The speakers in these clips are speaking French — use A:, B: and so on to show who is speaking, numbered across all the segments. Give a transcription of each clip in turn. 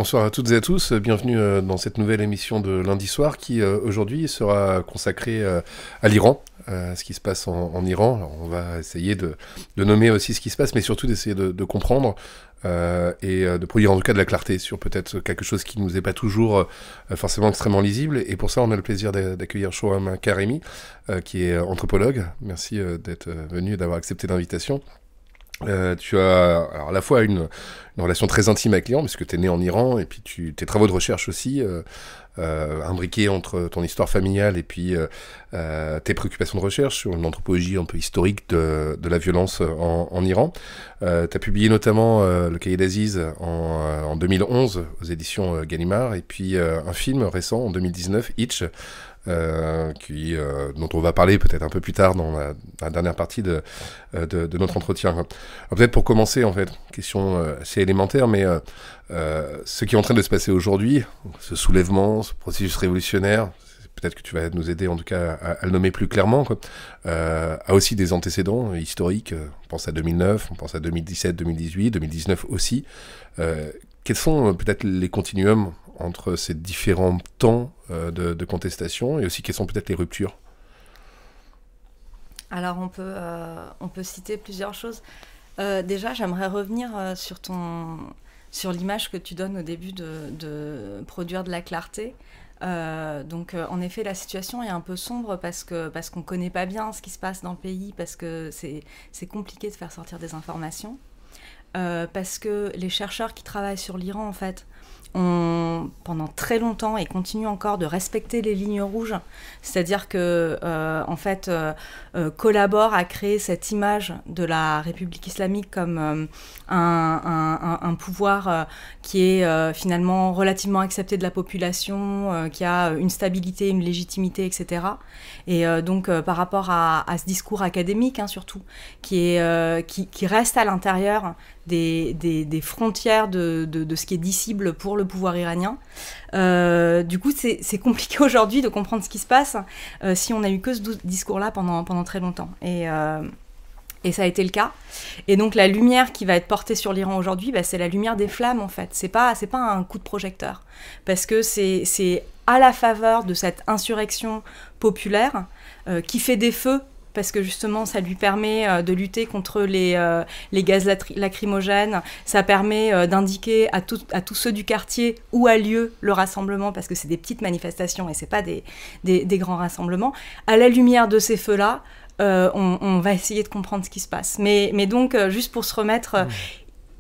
A: Bonsoir à toutes et à tous, bienvenue dans cette nouvelle émission de lundi soir qui aujourd'hui sera consacrée à l'Iran, ce qui se passe en Iran. Alors, on va essayer de nommer aussi ce qui se passe, mais surtout d'essayer de comprendre et de produire en tout cas de la clarté sur peut-être quelque chose qui nous est pas toujours forcément extrêmement lisible. Et pour ça, on a le plaisir d'accueillir Shoham Karimi, qui est anthropologue. Merci d'être venu et d'avoir accepté l'invitation. Tu as alors, à la fois une relation très intime avec l'Iran, parce que tu es né en Iran, et puis tes travaux de recherche aussi, imbriqués entre ton histoire familiale et puis tes préoccupations de recherche sur une anthropologie un peu historique de la violence en Iran. Tu as publié notamment Le Cahier d'Aziz en 2011 aux éditions Gallimard, et puis un film récent en 2019, Hitch, dont on va parler peut-être un peu plus tard dans la dernière partie de notre entretien. Alors, peut-être pour commencer, en fait, question assez élémentaire, mais ce qui est en train de se passer aujourd'hui, ce soulèvement, ce processus révolutionnaire, peut-être que tu vas nous aider en tout cas à le nommer plus clairement, quoi, a aussi des antécédents historiques. On pense à 2009, on pense à 2017, 2018, 2019 aussi. Quels sont peut-être les continuums entre ces différents temps de contestation, et aussi quelles sont peut-être les ruptures?
B: Alors on peut citer plusieurs choses. Déjà, j'aimerais revenir sur l'image que tu donnes au début de produire de la clarté. En effet, la situation est un peu sombre parce qu'on connaît pas bien ce qui se passe dans le pays, parce que c'est compliqué de faire sortir des informations, parce que les chercheurs qui travaillent sur l'Iran, en fait, ont pendant très longtemps et continuent encore de respecter les lignes rouges, c'est-à-dire que collaborent à créer cette image de la République islamique comme un pouvoir qui est finalement relativement accepté de la population, qui a une stabilité, une légitimité, etc. Et par rapport à ce discours académique, hein, surtout, qui reste à l'intérieur des frontières de ce qui est dissible pour le pouvoir iranien. Du coup, c'est compliqué aujourd'hui de comprendre ce qui se passe si on n'a eu que ce discours-là pendant très longtemps. Et ça a été le cas. Et donc la lumière qui va être portée sur l'Iran aujourd'hui, c'est la lumière des flammes, en fait. C'est pas un coup de projecteur. Parce que c'est à la faveur de cette insurrection populaire qui fait des feux, parce que justement, ça lui permet de lutter contre les gaz lacrymogènes. Ça permet d'indiquer à tous ceux du quartier où a lieu le rassemblement, parce que c'est des petites manifestations et c'est pas des grands rassemblements. À la lumière de ces feux-là, on va essayer de comprendre ce qui se passe. Mais donc, juste pour se remettre...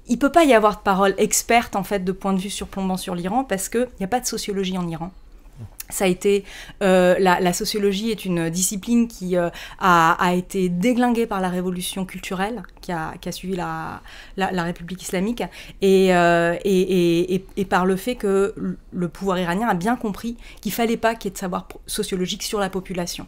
B: il peut pas y avoir de parole experte, en fait, de point de vue surplombant sur l'Iran, parce qu'il n'y a pas de sociologie en Iran. Ça a été la sociologie est une discipline qui a été déglinguée par la révolution culturelle qui a suivi la République islamique et par le fait que le pouvoir iranien a bien compris qu'il fallait pas qu'il y ait de savoir sociologique sur la population.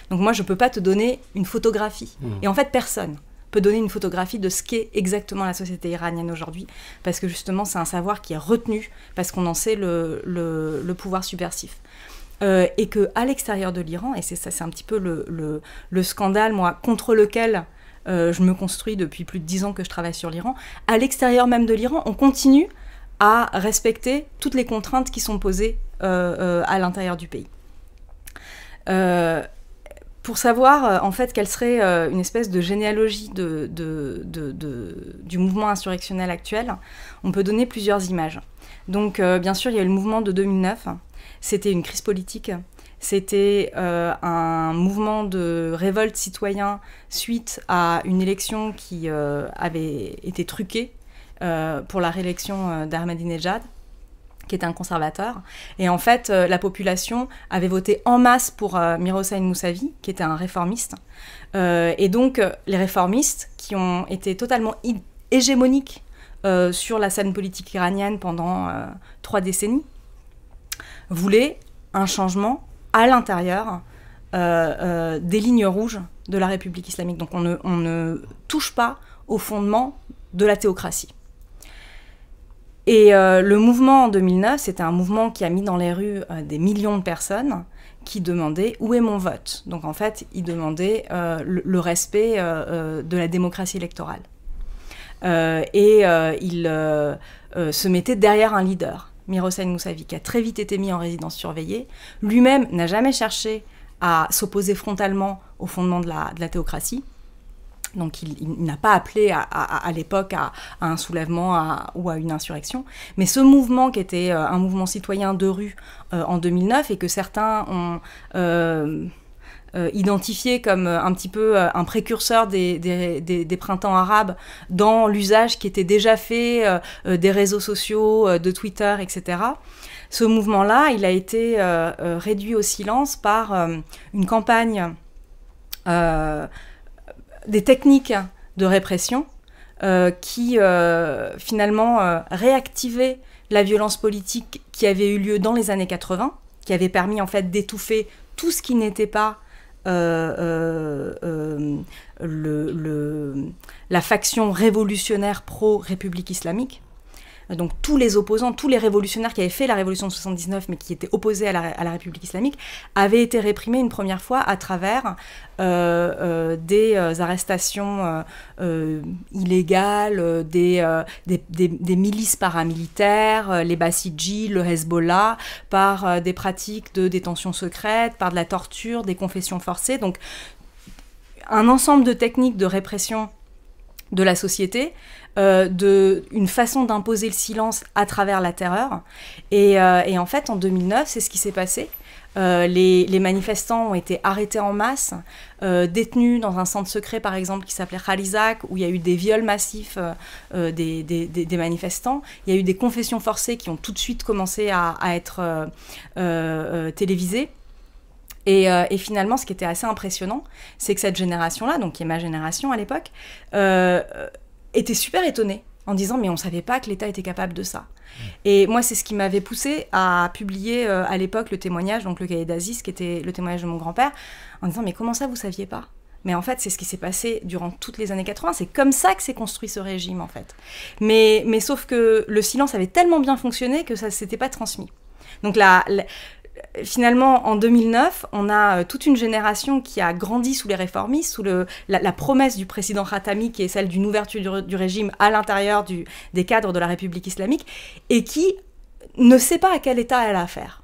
B: Donc moi je peux pas te donner une photographie et en fait personne peut donner une photographie de ce qu'est exactement la société iranienne aujourd'hui, parce que justement c'est un savoir qui est retenu parce qu'on en sait le pouvoir subversif. Et qu'à l'extérieur de l'Iran, et c'est un petit peu le scandale, moi, contre lequel je me construis depuis plus de 10 ans que je travaille sur l'Iran, à l'extérieur même de l'Iran, on continue à respecter toutes les contraintes qui sont posées à l'intérieur du pays. Pour savoir, en fait, quelle serait une espèce de généalogie du mouvement insurrectionnel actuel, on peut donner plusieurs images. Donc, bien sûr, il y a eu le mouvement de 2009. C'était une crise politique, c'était un mouvement de révolte citoyen suite à une élection qui avait été truquée pour la réélection d'Ahmadinejad, qui était un conservateur. Et en fait, la population avait voté en masse pour Mir Hossein Mousavi, qui était un réformiste. Et donc, les réformistes, qui ont été totalement hégémoniques sur la scène politique iranienne pendant 3 décennies, voulait un changement à l'intérieur des lignes rouges de la République islamique. Donc on ne touche pas au fondement de la théocratie. Et le mouvement en 2009, c'était un mouvement qui a mis dans les rues des millions de personnes qui demandaient « Où est mon vote ?» Donc en fait, ils demandaient le respect de la démocratie électorale. Ils se mettaient derrière un leader. Mir Hossein Mousavi, qui a très vite été mis en résidence surveillée, lui-même n'a jamais cherché à s'opposer frontalement au fondement de la théocratie. Donc il n'a pas appelé à l'époque à un soulèvement ou à une insurrection. Mais ce mouvement qui était un mouvement citoyen de rue en 2009 et que certains ont identifié comme un petit peu un précurseur des printemps arabes dans l'usage qui était déjà fait des réseaux sociaux, de Twitter, etc. Ce mouvement-là, il a été réduit au silence par une campagne des techniques de répression qui finalement réactivaient la violence politique qui avait eu lieu dans les années 80, qui avait permis en fait d'étouffer tout ce qui n'était pas la faction révolutionnaire pro-République islamique. Donc tous les opposants, tous les révolutionnaires qui avaient fait la révolution de 79 mais qui étaient opposés à la République islamique avaient été réprimés une première fois à travers des arrestations illégales, des milices paramilitaires, les Bassidji, le Hezbollah, par des pratiques de détention secrète, par de la torture, des confessions forcées. Donc un ensemble de techniques de répression de la société, une façon d'imposer le silence à travers la terreur. Et en fait, en 2009, c'est ce qui s'est passé. Les manifestants ont été arrêtés en masse, détenus dans un centre secret, par exemple, qui s'appelait Khalizak, où il y a eu des viols massifs des manifestants. Il y a eu des confessions forcées qui ont tout de suite commencé à être télévisées. Et finalement, ce qui était assez impressionnant, c'est que cette génération-là, donc qui est ma génération à l'époque, était super étonnée en disant « mais on ne savait pas que l'État était capable de ça ». Et moi, c'est ce qui m'avait poussée à publier à l'époque le témoignage, donc le cahier d'Aziz, qui était le témoignage de mon grand-père, en disant « mais comment ça, vous ne saviez pas ?» Mais en fait, c'est ce qui s'est passé durant toutes les années 80. C'est comme ça que s'est construit ce régime, en fait. Mais sauf que le silence avait tellement bien fonctionné que ça ne s'était pas transmis. Donc finalement, en 2009, on a toute une génération qui a grandi sous les réformistes, sous la promesse du président Khatami, qui est celle d'une ouverture du régime à l'intérieur des cadres de la République islamique, et qui ne sait pas à quel État elle a affaire.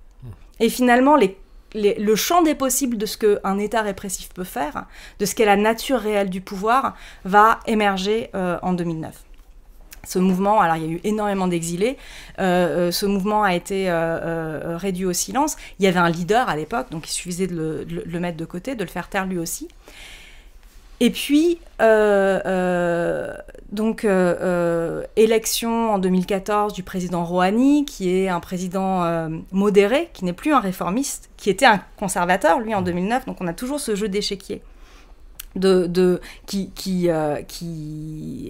B: Et finalement, le champ des possibles de ce qu'un État répressif peut faire, de ce qu'est la nature réelle du pouvoir, va émerger en 2009. Ce mouvement, alors il y a eu énormément d'exilés, ce mouvement a été réduit au silence. Il y avait un leader à l'époque, donc il suffisait de le mettre de côté, de le faire taire lui aussi. Et puis, élection en 2014 du président Rouhani, qui est un président modéré, qui n'est plus un réformiste, qui était un conservateur, lui, en 2009, donc on a toujours ce jeu d'échiquier. Qui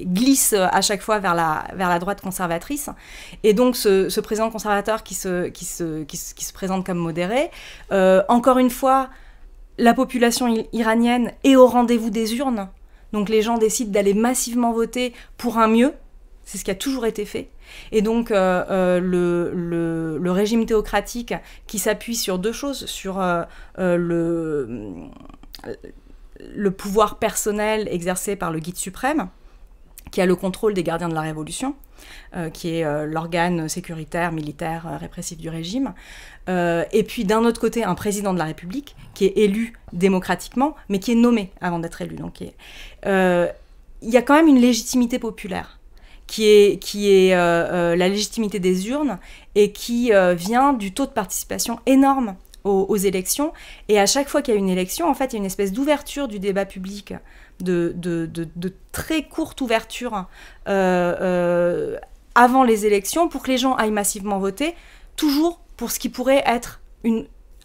B: glisse à chaque fois vers la droite conservatrice. Et donc ce président conservateur qui se présente comme modéré, encore une fois, la population iranienne est au rendez-vous des urnes. Donc les gens décident d'aller massivement voter pour un mieux. C'est ce qui a toujours été fait. Et donc le régime théocratique qui s'appuie sur deux choses, sur le pouvoir personnel exercé par le guide suprême, qui a le contrôle des gardiens de la Révolution, qui est l'organe sécuritaire, militaire, répressif du régime. Et puis d'un autre côté, un président de la République, qui est élu démocratiquement, mais qui est nommé avant d'être élu. Donc il y a quand même une légitimité populaire, qui est la légitimité des urnes, et qui vient du taux de participation énorme aux élections. Et à chaque fois qu'il y a une élection, en fait, il y a une espèce d'ouverture du débat public, de très courte ouverture avant les élections, pour que les gens aillent massivement voter, toujours pour ce qui pourrait être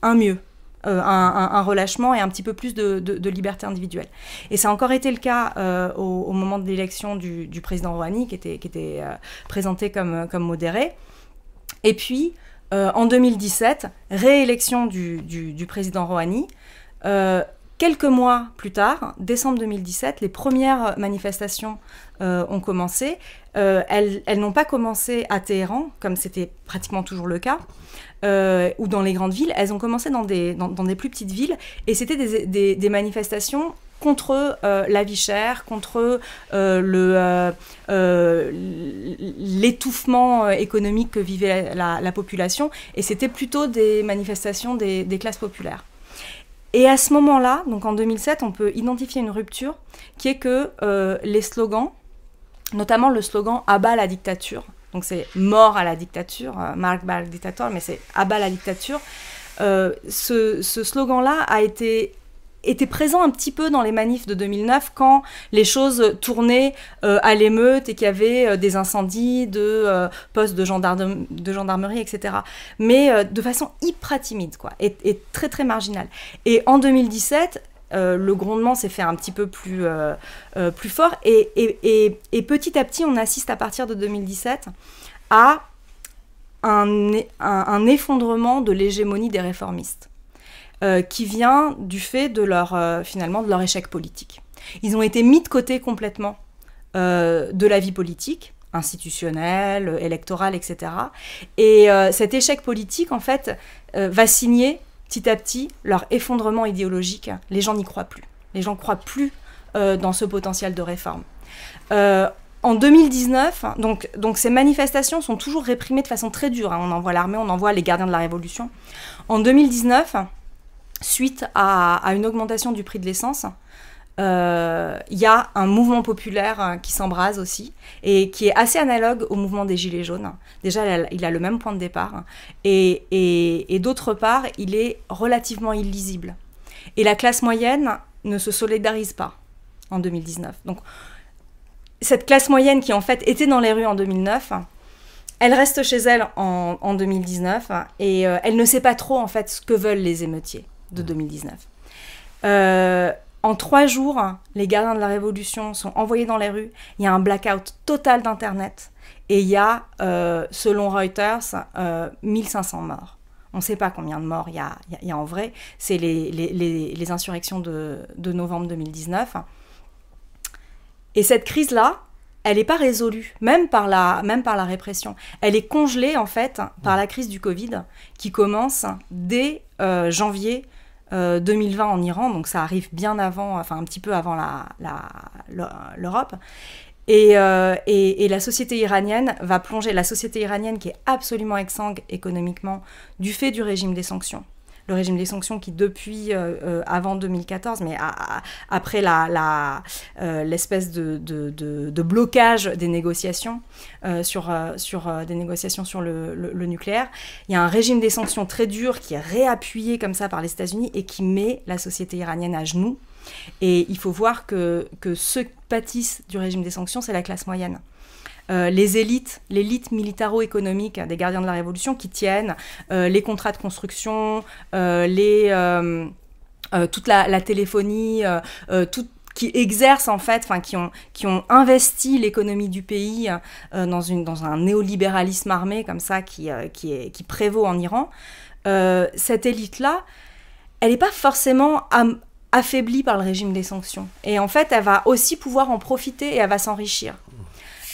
B: un mieux, un relâchement et un petit peu plus de liberté individuelle. Et ça a encore été le cas au moment de l'élection du président Rouhani, qui était présenté comme modéré. Et puis, en 2017, réélection du président Rouhani. Quelques mois plus tard, décembre 2017, les premières manifestations ont commencé. Elles n'ont pas commencé à Téhéran, comme c'était pratiquement toujours le cas, ou dans les grandes villes. Elles ont commencé dans des plus petites villes, et c'était des manifestations contre la vie chère, contre l'étouffement économique que vivait la population. Et c'était plutôt des manifestations des classes populaires. Et à ce moment-là, donc en 2007, on peut identifier une rupture qui est que les slogans, notamment le slogan « Abat la dictature », donc c'est « Mort à la dictature », « Mark by the dictator », mais c'est « Abat la dictature ». Ce slogan-là était présent un petit peu dans les manifs de 2009 quand les choses tournaient à l'émeute et qu'il y avait des incendies de postes de gendarmerie, etc. Mais de façon hyper timide, quoi, et très très marginale. Et en 2017, le grondement s'est fait un petit peu plus fort et petit à petit, on assiste à partir de 2017 à un effondrement de l'hégémonie des réformistes. Qui vient du fait de finalement de leur échec politique. Ils ont été mis de côté complètement de la vie politique, institutionnelle, électorale, etc. Et cet échec politique, en fait, va signer petit à petit leur effondrement idéologique. Les gens n'y croient plus. Les gens ne croient plus dans ce potentiel de réforme. En 2019, donc ces manifestations sont toujours réprimées de façon très dure. On envoie l'armée, on envoie les gardiens de la Révolution. En 2019... suite à une augmentation du prix de l'essence, il y a un mouvement populaire qui s'embrase aussi, et qui est assez analogue au mouvement des Gilets jaunes. Déjà, il a le même point de départ, et d'autre part, il est relativement illisible. Et la classe moyenne ne se solidarise pas en 2019. Donc, cette classe moyenne qui, en fait, était dans les rues en 2009... elle reste chez elle en 2019, et elle ne sait pas trop, en fait, ce que veulent les émeutiers de 2019. En 3 jours, les gardiens de la Révolution sont envoyés dans les rues. Il y a un blackout total d'Internet. Et il y a, selon Reuters, 1500 morts. On ne sait pas combien de morts il y a en vrai. C'est les insurrections de novembre 2019. Et cette crise-là, elle n'est pas résolue, même par la répression. Elle est congelée, en fait, par la crise du Covid, qui commence dès janvier 2020 en Iran. Donc ça arrive bien avant, enfin un petit peu avant l'Europe. Et la société iranienne va plonger. La société iranienne qui est absolument exsangue économiquement du fait du régime des sanctions. Le régime des sanctions qui, depuis avant 2014, mais après l'espèce de blocage des négociations sur des négociations sur le nucléaire, il y a un régime des sanctions très dur qui est réappuyé comme ça par les États-Unis et qui met la société iranienne à genoux. Et il faut voir que ceux qui pâtissent du régime des sanctions, c'est la classe moyenne. L'élite militaro-économique des gardiens de la Révolution qui tiennent les contrats de construction, toute la téléphonie, qui exercent en fait, qui ont investi l'économie du pays dans un néolibéralisme armé comme ça qui prévaut en Iran. Cette élite-là, elle n'est pas forcément affaiblie par le régime des sanctions. Et en fait, elle va aussi pouvoir en profiter et elle va s'enrichir.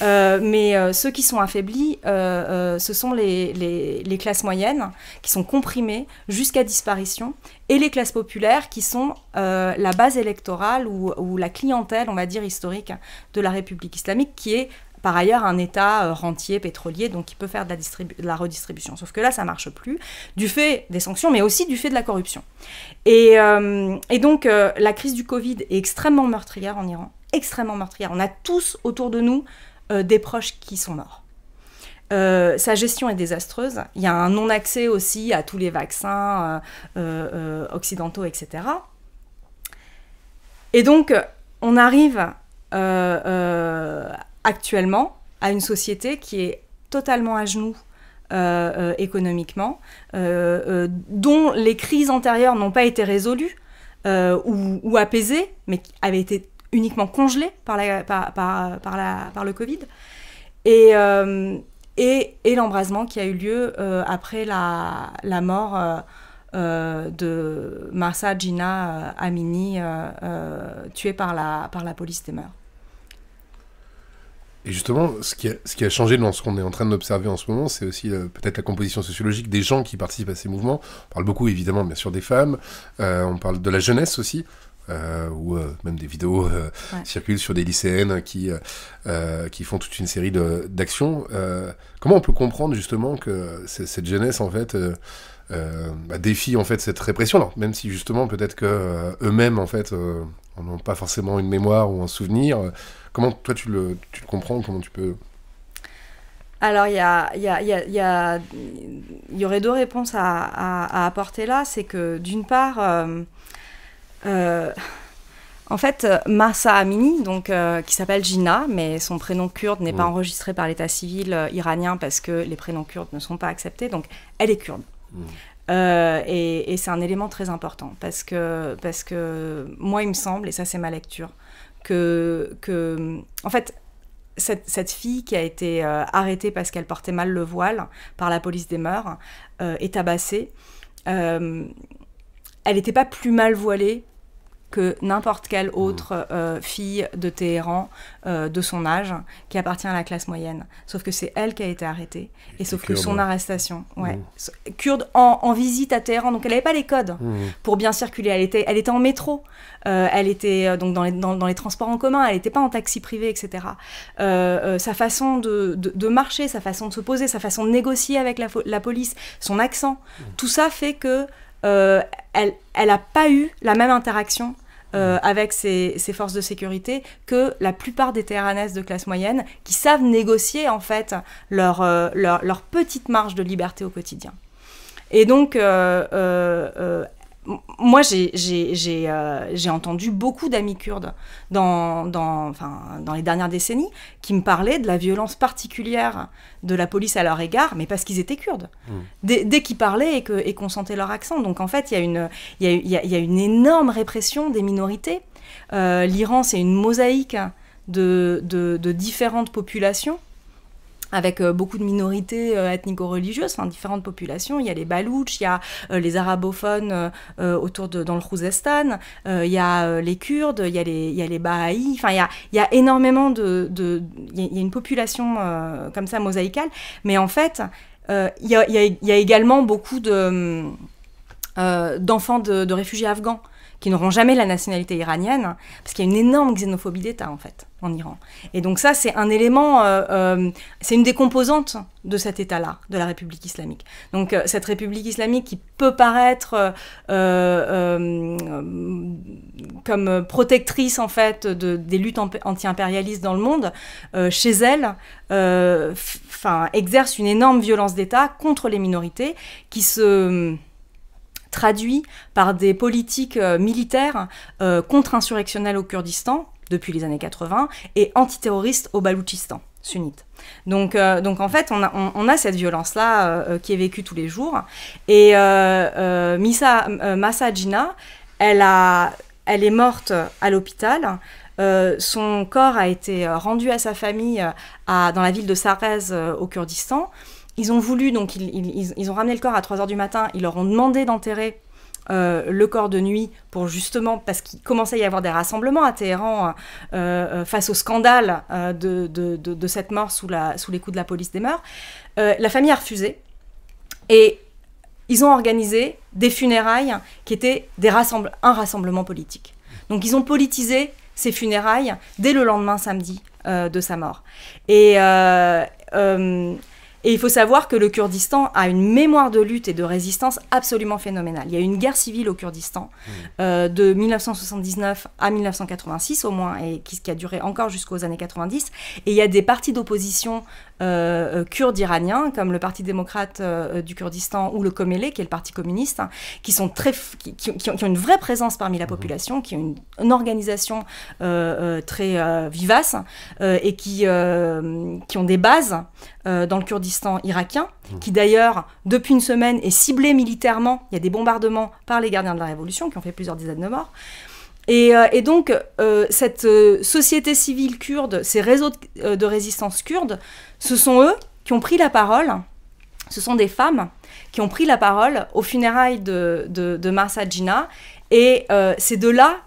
B: Mais ceux qui sont affaiblis, ce sont les classes moyennes qui sont comprimées jusqu'à disparition, et les classes populaires qui sont la base électorale ou la clientèle, on va dire, historique de la République islamique, qui est par ailleurs un État rentier, pétrolier, donc qui peut faire de la redistribution. Sauf que là, ça ne marche plus, du fait des sanctions, mais aussi du fait de la corruption. Et donc, la crise du Covid est extrêmement meurtrière en Iran, extrêmement meurtrière. On a tous autour de nous des proches qui sont morts. Sa gestion est désastreuse. Il y a un non-accès aussi à tous les vaccins occidentaux, etc. Et donc, on arrive actuellement à une société qui est totalement à genoux économiquement, dont les crises antérieures n'ont pas été résolues ou apaisées, mais qui avaient été uniquement congelé par le Covid, et l'embrasement qui a eu lieu après la mort de Mahsa Jina Amini, tuée par la police des mœurs.
A: Et justement, ce qui a changé dans ce qu'on est en train d'observer en ce moment, c'est aussi peut-être la composition sociologique des gens qui participent à ces mouvements. On parle beaucoup, évidemment, bien sûr, des femmes. On parle de la jeunesse aussi. ou même des vidéos circulent sur des lycéennes qui font toute une série d'actions. Comment on peut comprendre justement que cette jeunesse en fait défie en fait cette répression-là, même si justement peut-être que eux-mêmes en fait n'ont pas forcément une mémoire ou un souvenir. Comment toi tu le comprends, comment tu peux...
B: Alors, il y aurait deux réponses à apporter là. C'est que, d'une part, en fait, Mahsa Amini, donc, qui s'appelle Gina, mais son prénom kurde n'est pas enregistré par l'état civil iranien parce que les prénoms kurdes ne sont pas acceptés, donc elle est kurde. Et c'est un élément très important parce que moi, il me semble, et ça c'est ma lecture, que en fait, cette fille qui a été arrêtée parce qu'elle portait mal le voile par la police des mœurs et tabassée, elle n'était pas plus mal voilée que n'importe quelle autre fille de Téhéran de son âge qui appartient à la classe moyenne. Sauf que c'est elle qui a été arrêtée. Et sauf que son arrestation... Kurde en visite à Téhéran, donc elle n'avait pas les codes pour bien circuler. Elle était en métro, elle était donc dans les transports en commun, elle n'était pas en taxi privé, etc. Sa façon de marcher, sa façon de se poser, sa façon de négocier avec la police, son accent, tout ça fait que elle n'a pas eu la même interaction avec ces forces de sécurité que la plupart des Téhéranaises de classe moyenne qui savent négocier en fait leur petite marge de liberté au quotidien. Et donc, moi, j'ai entendu beaucoup d'amis kurdes dans les dernières décennies qui me parlaient de la violence particulière de la police à leur égard, mais parce qu'ils étaient kurdes. Dès qu'ils parlaient et qu'on sentait leur accent. Donc en fait, il y a une énorme répression des minorités. L'Iran, c'est une mosaïque de différentes populations, avec beaucoup de minorités ethnico-religieuses, enfin différentes populations. Il y a les Baloutches, il y a les arabophones dans le Khouzestan, il y a les Kurdes, il y a les Bahaïs. Enfin, il y a énormément il y a une population comme ça mosaïcale. Mais en fait, il y a également beaucoup d'enfants de réfugiés afghans qui n'auront jamais la nationalité iranienne, parce qu'il y a une énorme xénophobie d'État, en fait, en Iran. Et donc ça, c'est un élément, c'est une des composantes de cet État-là, de la République islamique. Donc cette République islamique qui peut paraître comme protectrice, en fait, des luttes anti-impérialistes dans le monde, chez elle, exerce une énorme violence d'État contre les minorités qui se traduit par des politiques militaires contre-insurrectionnelles au Kurdistan depuis les années 80 et antiterroristes au Baloutchistan sunnite. Donc en fait, on a cette violence-là qui est vécue tous les jours. Et Mahsa Jina, elle est morte à l'hôpital. Son corps a été rendu à sa famille dans la ville de Sarez au Kurdistan. Ils ont voulu, donc ils ont ramené le corps à 3h du matin, ils leur ont demandé d'enterrer le corps de nuit pour justement, parce qu'il commençait à y avoir des rassemblements à Téhéran face au scandale de cette mort sous les coups de la police des mœurs. La famille a refusé et ils ont organisé des funérailles qui étaient un rassemblement politique. Donc ils ont politisé ces funérailles dès le lendemain samedi de sa mort. Et il faut savoir que le Kurdistan a une mémoire de lutte et de résistance absolument phénoménale. Il y a eu une guerre civile au Kurdistan de 1979 à 1986 au moins, et qui a duré encore jusqu'aux années 90. Et il y a des partis d'opposition kurdes iraniens, comme le Parti démocrate du Kurdistan ou le Komele, qui est le parti communiste, hein, qui ont une vraie présence parmi la population, qui ont une organisation très vivace et qui ont des bases dans le Kurdistan irakien, qui d'ailleurs, depuis une semaine, est ciblé militairement. Il y a des bombardements par les gardiens de la Révolution, qui ont fait plusieurs dizaines de morts. Et donc, cette société civile kurde, ces réseaux de résistance kurdes, ce sont eux qui ont pris la parole, ce sont des femmes qui ont pris la parole aux funérailles de Mahsa Jina, et c'est de là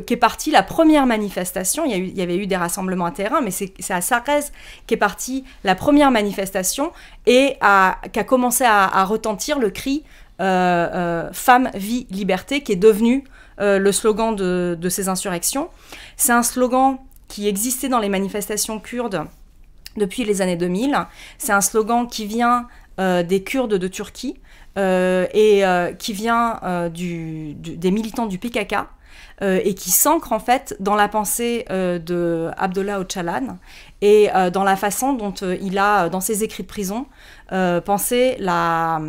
B: qu'est partie la première manifestation. Il y avait eu des rassemblements à Téhéran, mais c'est à Sarez qu'est partie la première manifestation et qu'a commencé à retentir le cri « Femme, vie, liberté » qui est devenu le slogan de ces insurrections. C'est un slogan qui existait dans les manifestations kurdes depuis les années 2000. C'est un slogan qui vient des Kurdes de Turquie et qui vient des militants du PKK et qui s'ancre en fait dans la pensée de Abdullah Öcalan et dans la façon dont il a, dans ses écrits de prison, pensé la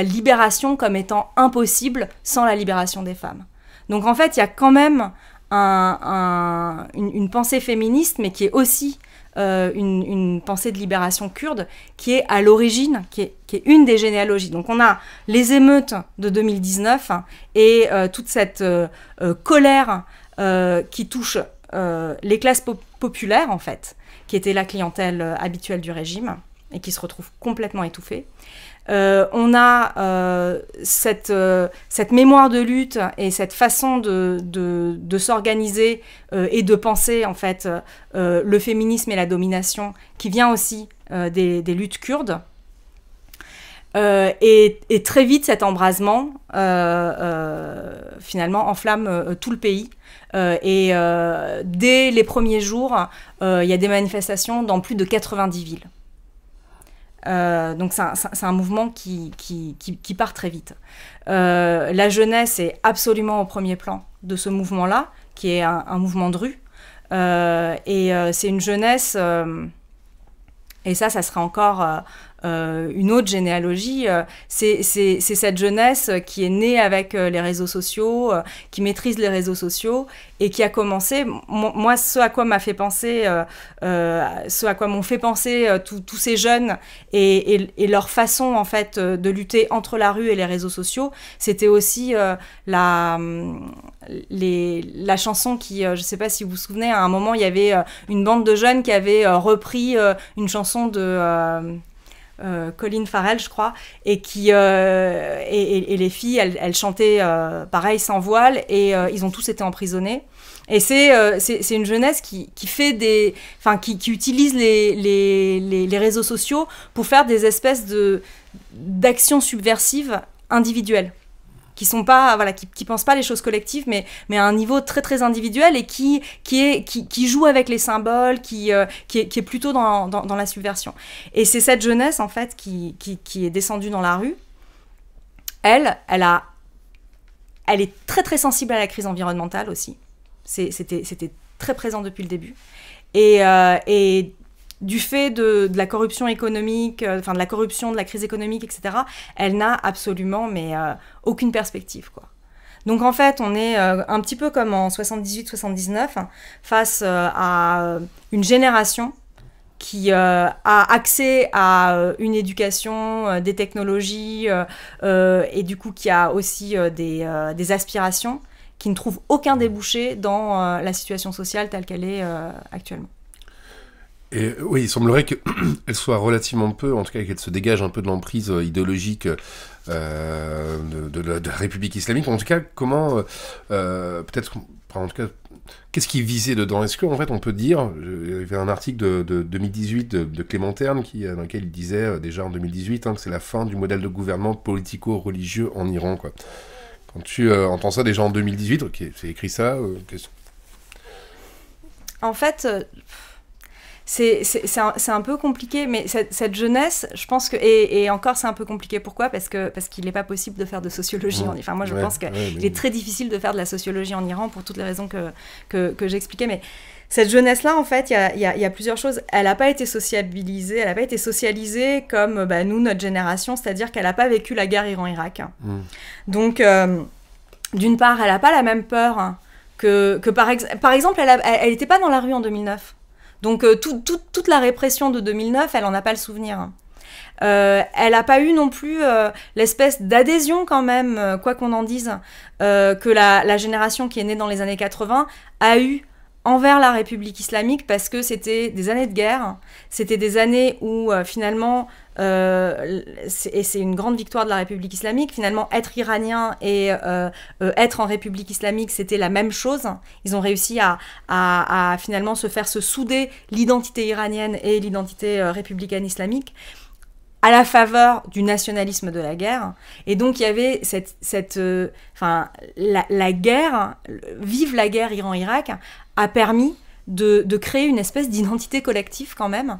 B: libération comme étant impossible sans la libération des femmes. Donc en fait, il y a quand même une pensée féministe, mais qui est aussi une pensée de libération kurde, qui est à l'origine, qui est une des généalogies. Donc on a les émeutes de 2019 et toute cette colère qui touche les classes populaires, en fait, qui était la clientèle habituelle du régime et qui se retrouve complètement étouffée. On a cette mémoire de lutte et cette façon de s'organiser et de penser en fait le féminisme et la domination qui vient aussi des luttes kurdes. Et très vite, cet embrasement finalement enflamme tout le pays. Et dès les premiers jours, il y a des manifestations dans plus de 90 villes. Donc c'est un mouvement qui part très vite. La jeunesse est absolument au premier plan de ce mouvement-là, qui est un mouvement de rue. Et c'est une jeunesse, et ça sera encore une autre généalogie, c'est cette jeunesse qui est née avec les réseaux sociaux, qui maîtrise les réseaux sociaux et qui a commencé, moi ce à quoi m'a fait penser, ce à quoi m'ont fait penser tous ces jeunes et leur façon en fait de lutter entre la rue et les réseaux sociaux, c'était aussi la chanson qui, je sais pas si vous vous souvenez, à un moment il y avait une bande de jeunes qui avait repris une chanson de Colin Farrell, je crois, et qui et les filles, elles chantaient pareil sans voile, et ils ont tous été emprisonnés. Et c'est une jeunesse qui fait qui utilise les réseaux sociaux pour faire des espèces d'actions subversives individuelles, qui sont pas, voilà, qui pensent pas les choses collectives, mais à un niveau très très individuel, et qui joue avec les symboles, qui est plutôt dans la subversion. Et c'est cette jeunesse en fait qui est descendue dans la rue. Elle est très très sensible à la crise environnementale aussi. C'était très présent depuis le début. Et du fait de la corruption économique, de la corruption, de la crise économique, etc., elle n'a absolument aucune perspective, quoi. Donc en fait, on est un petit peu comme en 78-79, face à une génération qui a accès à une éducation, des technologies, et du coup qui a aussi des aspirations, qui ne trouvent aucun débouché dans la situation sociale telle qu'elle est actuellement.
A: Et oui, il semblerait qu'elle soit relativement peu, en tout cas qu'elle se dégage un peu de l'emprise idéologique de la République islamique. En tout cas, comment, peut-être, en tout cas, qu'est-ce qui visait dedans? Est-ce qu'en fait on peut dire, il y avait un article de 2018 de Clément Terne dans lequel il disait déjà en 2018 que c'est la fin du modèle de gouvernement politico-religieux en Iran, quoi. Quand tu entends ça déjà en 2018, ok, c'est écrit ça.
B: En fait, c'est un peu compliqué, mais cette jeunesse, je pense que... Et encore, c'est un peu compliqué. Pourquoi ? Parce qu'il n'est pas possible de faire de sociologie en Iran. Enfin, moi, je pense qu'il est très difficile de faire de la sociologie en Iran pour toutes les raisons que j'expliquais. Mais cette jeunesse-là, en fait, il y a plusieurs choses. Elle n'a pas été sociabilisée, elle n'a pas été socialisée comme nous, notre génération, c'est-à-dire qu'elle n'a pas vécu la guerre Iran-Irak. Donc, d'une part, elle n'a pas la même peur que par exemple, elle n'était pas dans la rue en 2009. Donc, toute la répression de 2009, elle n'en a pas le souvenir. Elle n'a pas eu non plus l'espèce d'adhésion quand même, quoi qu'on en dise, que la génération qui est née dans les années 80 a eu envers la République islamique, parce que c'était des années de guerre, c'était des années où finalement, et c'est une grande victoire de la République islamique, finalement être iranien et être en République islamique, c'était la même chose. Ils ont réussi à finalement se souder l'identité iranienne et l'identité républicaine islamique. à la faveur du nationalisme de la guerre. Et donc, il y avait la guerre, vive la guerre Iran-Irak, a permis de créer une espèce d'identité collective quand même,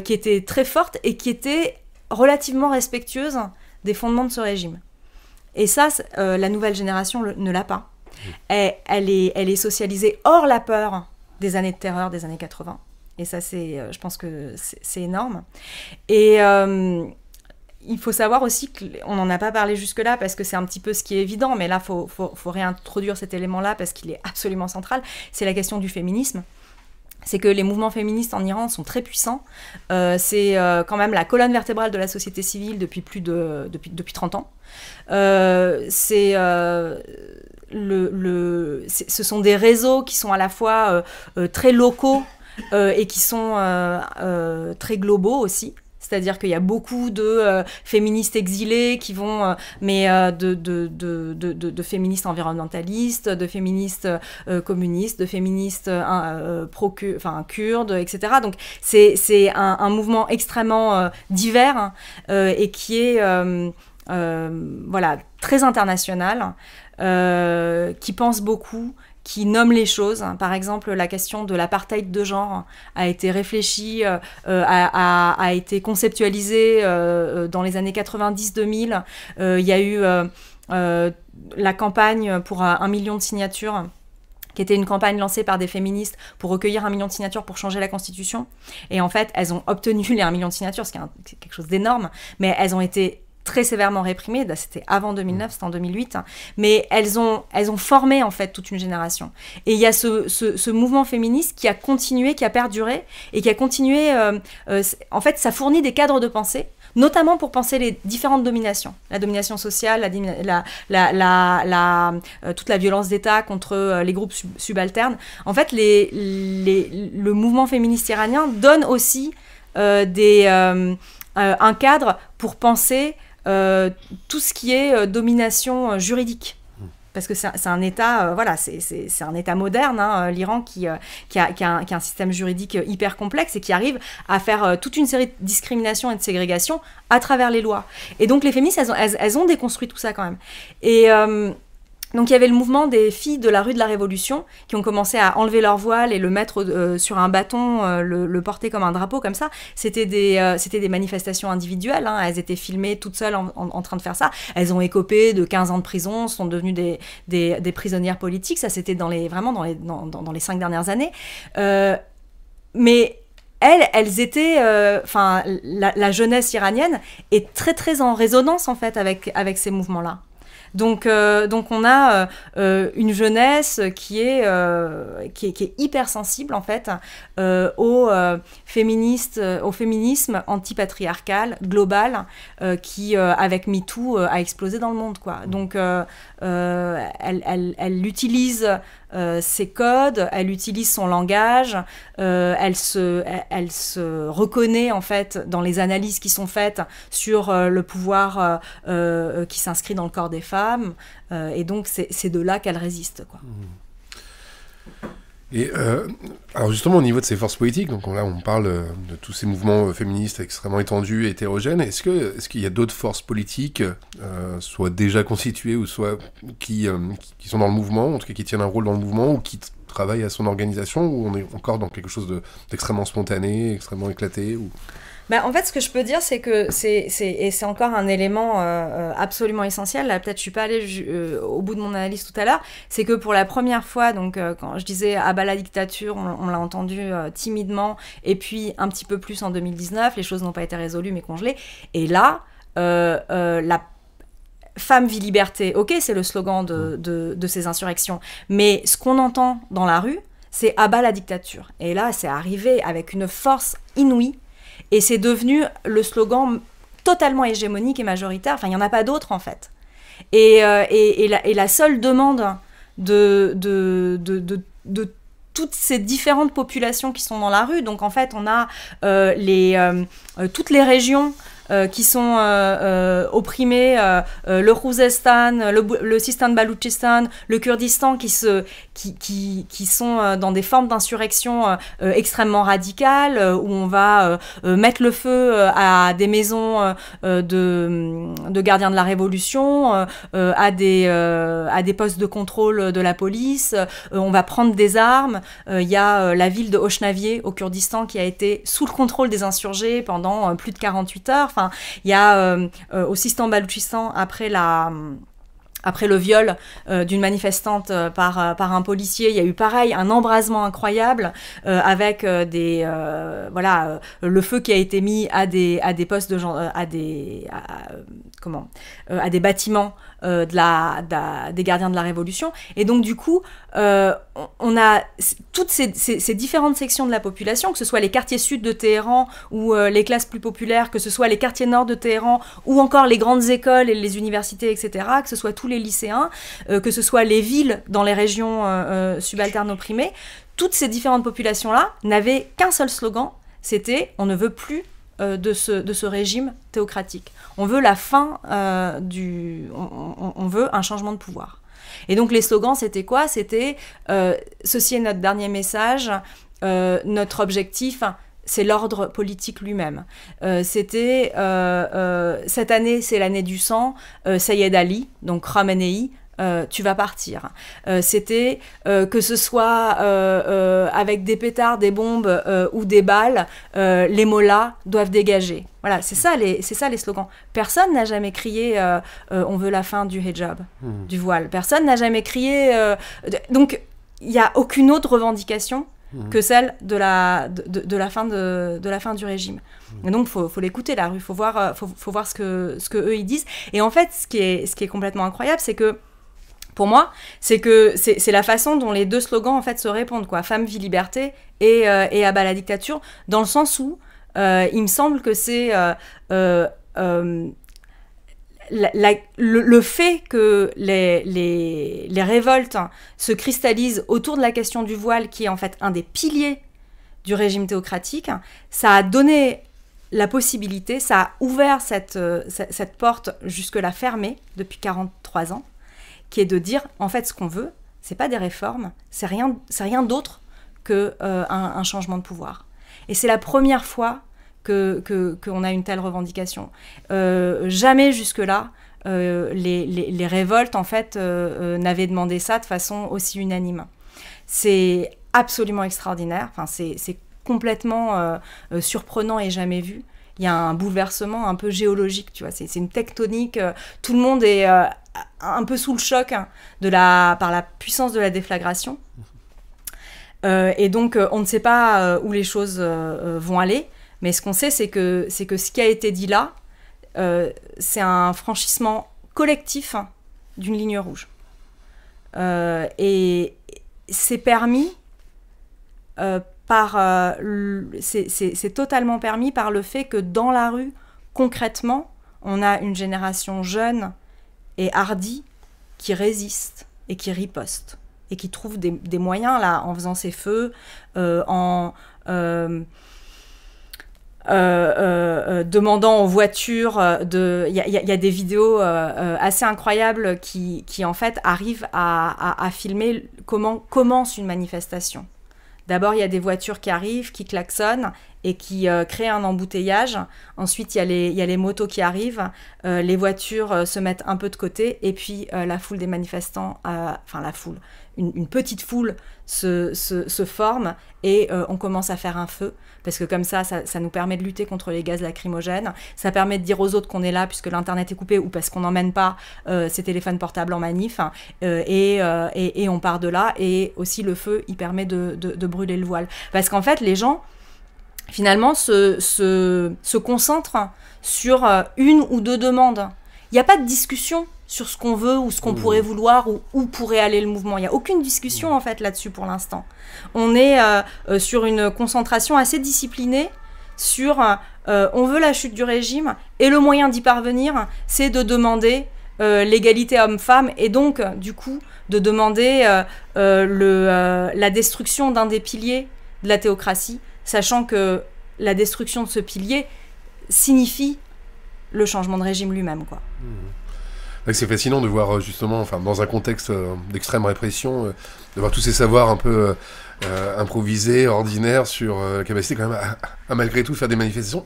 B: qui était très forte et qui était relativement respectueuse des fondements de ce régime. Et ça, la nouvelle génération ne l'a pas. Elle est socialisée hors la peur des années de terreur des années 80. Et ça, je pense que c'est énorme. Et il faut savoir aussi qu'on n'en a pas parlé jusque-là parce que c'est un petit peu ce qui est évident, mais là, il faut réintroduire cet élément-là parce qu'il est absolument central. C'est la question du féminisme. C'est que les mouvements féministes en Iran sont très puissants. C'est quand même la colonne vertébrale de la société civile depuis 30 ans. Ce sont des réseaux qui sont à la fois très locaux et qui sont très globaux aussi. C'est-à-dire qu'il y a beaucoup de féministes exilés qui vont, de féministes environnementalistes, de féministes communistes, de féministes kurdes, etc. Donc c'est un mouvement extrêmement divers et qui est très international, qui pense beaucoup, qui nomme les choses. Par exemple, la question de l'apartheid de genre a été réfléchie, a été conceptualisée dans les années 90-2000. Il y a eu la campagne pour 1 million de signatures, qui était une campagne lancée par des féministes pour recueillir 1 million de signatures pour changer la Constitution. Et en fait, elles ont obtenu les 1 million de signatures, ce qui est quelque chose d'énorme, mais elles ont été très sévèrement réprimées. C'était avant 2009, c'était en 2008, mais elles ont formé en fait toute une génération. Et il y a ce mouvement féministe qui a continué, qui a perduré et qui a continué. En fait, ça fournit des cadres de pensée, notamment pour penser les différentes dominations, la domination sociale, toute la violence d'État contre les groupes subalternes. En fait, le mouvement féministe iranien donne aussi un cadre pour penser tout ce qui est domination juridique. Parce que c'est un État, c'est un État moderne, hein, l'Iran, qui a un système juridique hyper complexe et qui arrive à faire toute une série de discriminations et de ségrégations à travers les lois. Et donc les féministes, elles ont déconstruit tout ça quand même. Et donc il y avait le mouvement des filles de la rue de la Révolution qui ont commencé à enlever leur voile et le mettre sur un bâton, le porter comme un drapeau, comme ça. C'était des manifestations individuelles, hein. Elles étaient filmées toutes seules en train de faire ça. Elles ont écopé de 15 ans de prison, sont devenues des prisonnières politiques. Ça, c'était vraiment dans les 5 dernières années. Mais elles étaient... la jeunesse iranienne est très, très en résonance, en fait, avec ces mouvements-là. Donc on a une jeunesse qui est hyper sensible en fait au féminisme antipatriarcal global qui avec MeToo a explosé dans le monde, quoi. Donc elle utilise ses codes, elle utilise son langage, elle se reconnaît en fait dans les analyses qui sont faites sur le pouvoir qui s'inscrit dans le corps des femmes, et donc c'est de là qu'elle résiste, quoi.
A: Et alors justement au niveau de ces forces politiques, donc là on parle de tous ces mouvements féministes extrêmement étendus et hétérogènes, est-ce qu'il y a d'autres forces politiques, soit déjà constituées ou soit qui sont dans le mouvement, en tout cas qui tiennent un rôle dans le mouvement ou qui travaillent à son organisation, ou on est encore dans quelque chose d'extrêmement spontané, extrêmement éclaté ou...
B: En fait, ce que je peux dire, c'est que c'est encore un élément absolument essentiel. Là, peut-être je suis pas allée au bout de mon analyse tout à l'heure. C'est que pour la première fois, donc quand je disais à bas la dictature, on l'a entendu timidement, et puis un petit peu plus en 2019, les choses n'ont pas été résolues mais congelées. Et là, la femme, vie, liberté, ok, c'est le slogan de ces insurrections. Mais ce qu'on entend dans la rue, c'est à bas la dictature. Et là, c'est arrivé avec une force inouïe. Et c'est devenu le slogan totalement hégémonique et majoritaire. Enfin, il n'y en a pas d'autre, en fait. Et la seule demande de toutes ces différentes populations qui sont dans la rue, donc en fait, on a toutes les régions qui sont opprimés, le Khouzestan, le Sistan Baloutchistan, le Kurdistan, qui sont dans des formes d'insurrection extrêmement radicales, où on va mettre le feu à des maisons de gardiens de la Révolution, à des postes de contrôle de la police, on va prendre des armes. Il y a la ville de Osnavier au Kurdistan qui a été sous le contrôle des insurgés pendant plus de 48 heures. Enfin, il y a au Sistan Baloutchistan, après le viol d'une manifestante par un policier, il y a eu pareil un embrasement incroyable avec le feu qui a été mis à des postes de gens, à des bâtiments des gardiens de la Révolution. Et donc du coup, on a toutes ces différentes sections de la population, que ce soit les quartiers sud de Téhéran ou les classes plus populaires, que ce soit les quartiers nord de Téhéran ou encore les grandes écoles et les universités, etc., que ce soit tous les lycéens, que ce soit les villes dans les régions subalternes opprimées, toutes ces différentes populations-là n'avaient qu'un seul slogan, c'était « on ne veut plus de ce régime théocratique. On veut la fin on veut un changement de pouvoir. » Et donc les slogans, c'était quoi? C'était ceci est notre dernier message, notre objectif, c'est l'ordre politique lui-même. C'était cette année, c'est l'année du sang, Sayed Ali, donc Khamenei, tu vas partir. C'était que ce soit avec des pétards, des bombes ou des balles, les mollahs doivent dégager. Voilà, c'est ça les slogans. Personne n'a jamais crié on veut la fin du hijab, du voile. Personne n'a jamais crié. Donc il n'y a aucune autre revendication que celle de la fin du régime. Et donc faut l'écouter la rue, faut voir ce que eux ils disent. Et en fait, ce qui est complètement incroyable, c'est que pour moi, c'est la façon dont les deux slogans en fait se répondent, quoi. Femme, vie, liberté et abat la dictature, dans le sens où il me semble que c'est le fait que les révoltes se cristallisent autour de la question du voile, qui est en fait un des piliers du régime théocratique, ça a donné la possibilité, ça a ouvert cette porte jusque-là fermée depuis 43 ans, qui est de dire, en fait, ce qu'on veut, c'est pas des réformes, c'est rien d'autre qu'un changement de pouvoir. Et c'est la première fois qu'on a une telle revendication. Jamais jusque-là, les révoltes, en fait, n'avaient demandé ça de façon aussi unanime. C'est absolument extraordinaire, enfin, c'est complètement surprenant et jamais vu. Il y a un bouleversement un peu géologique, tu vois, c'est une tectonique, tout le monde est un peu sous le choc par la puissance de la déflagration. Et donc, on ne sait pas où les choses vont aller, mais ce qu'on sait, c'est que ce qui a été dit là, c'est un franchissement collectif d'une ligne rouge. Et c'est permis c'est totalement permis par le fait que dans la rue, concrètement, on a une génération jeune et hardie qui résiste et qui riposte et qui trouve des moyens là en faisant ses feux, demandant aux voitures il y a des vidéos assez incroyables qui en fait arrivent à filmer comment commence une manifestation. D'abord, il y a des voitures qui arrivent, qui klaxonnent et qui créent un embouteillage. Ensuite, il y a les motos qui arrivent. Les voitures se mettent un peu de côté. Et puis, la foule des manifestants, enfin la foule, une petite foule se forme et on commence à faire un feu. Parce que comme ça nous permet de lutter contre les gaz lacrymogènes. Ça permet de dire aux autres qu'on est là puisque l'Internet est coupé ou parce qu'on n'emmène pas ses téléphones portables en manif. Et on part de là. Et aussi, le feu, il permet de brûler le voile. Parce qu'en fait, les gens, finalement, se concentrent sur une ou deux demandes. Il n'y a pas de discussion sur ce qu'on veut ou ce qu'on pourrait vouloir ou où pourrait aller le mouvement. Il n'y a aucune discussion en fait là-dessus pour l'instant. On est sur une concentration assez disciplinée sur on veut la chute du régime et le moyen d'y parvenir, c'est de demander l'égalité homme-femme et donc du coup de demander la destruction d'un des piliers de la théocratie, sachant que la destruction de ce pilier signifie le changement de régime lui-même, quoi.
A: C'est fascinant de voir justement, enfin, dans un contexte d'extrême répression, de voir tous ces savoirs un peu improvisés, ordinaires, sur la capacité quand même à malgré tout faire des manifestations.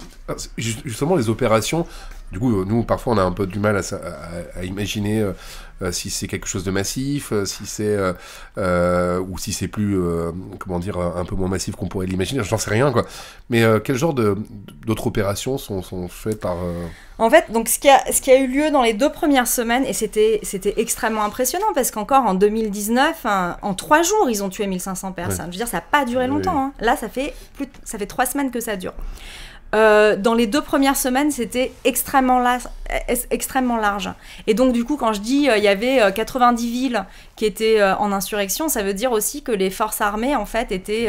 A: Justement, les opérations, du coup, nous, parfois, on a un peu du mal à imaginer si c'est quelque chose de massif, si c'est ou si c'est plus, comment dire, un peu moins massif qu'on pourrait l'imaginer. J'en sais rien, quoi. Mais quel genre d'autres opérations sont faites par...
B: En fait, donc ce qui a eu lieu dans les 2 premières semaines, et c'était extrêmement impressionnant, parce qu'encore en 2019, en 3 jours, ils ont tué 1500 personnes. Ouais. Je veux dire, ça n'a pas duré longtemps. Oui. Hein. Là, ça fait 3 semaines que ça dure. Dans les 2 premières semaines, c'était extrêmement large. Et donc, du coup, quand je dis il y avait 90 villes qui étaient en insurrection, ça veut dire aussi que les forces armées, en fait, étaient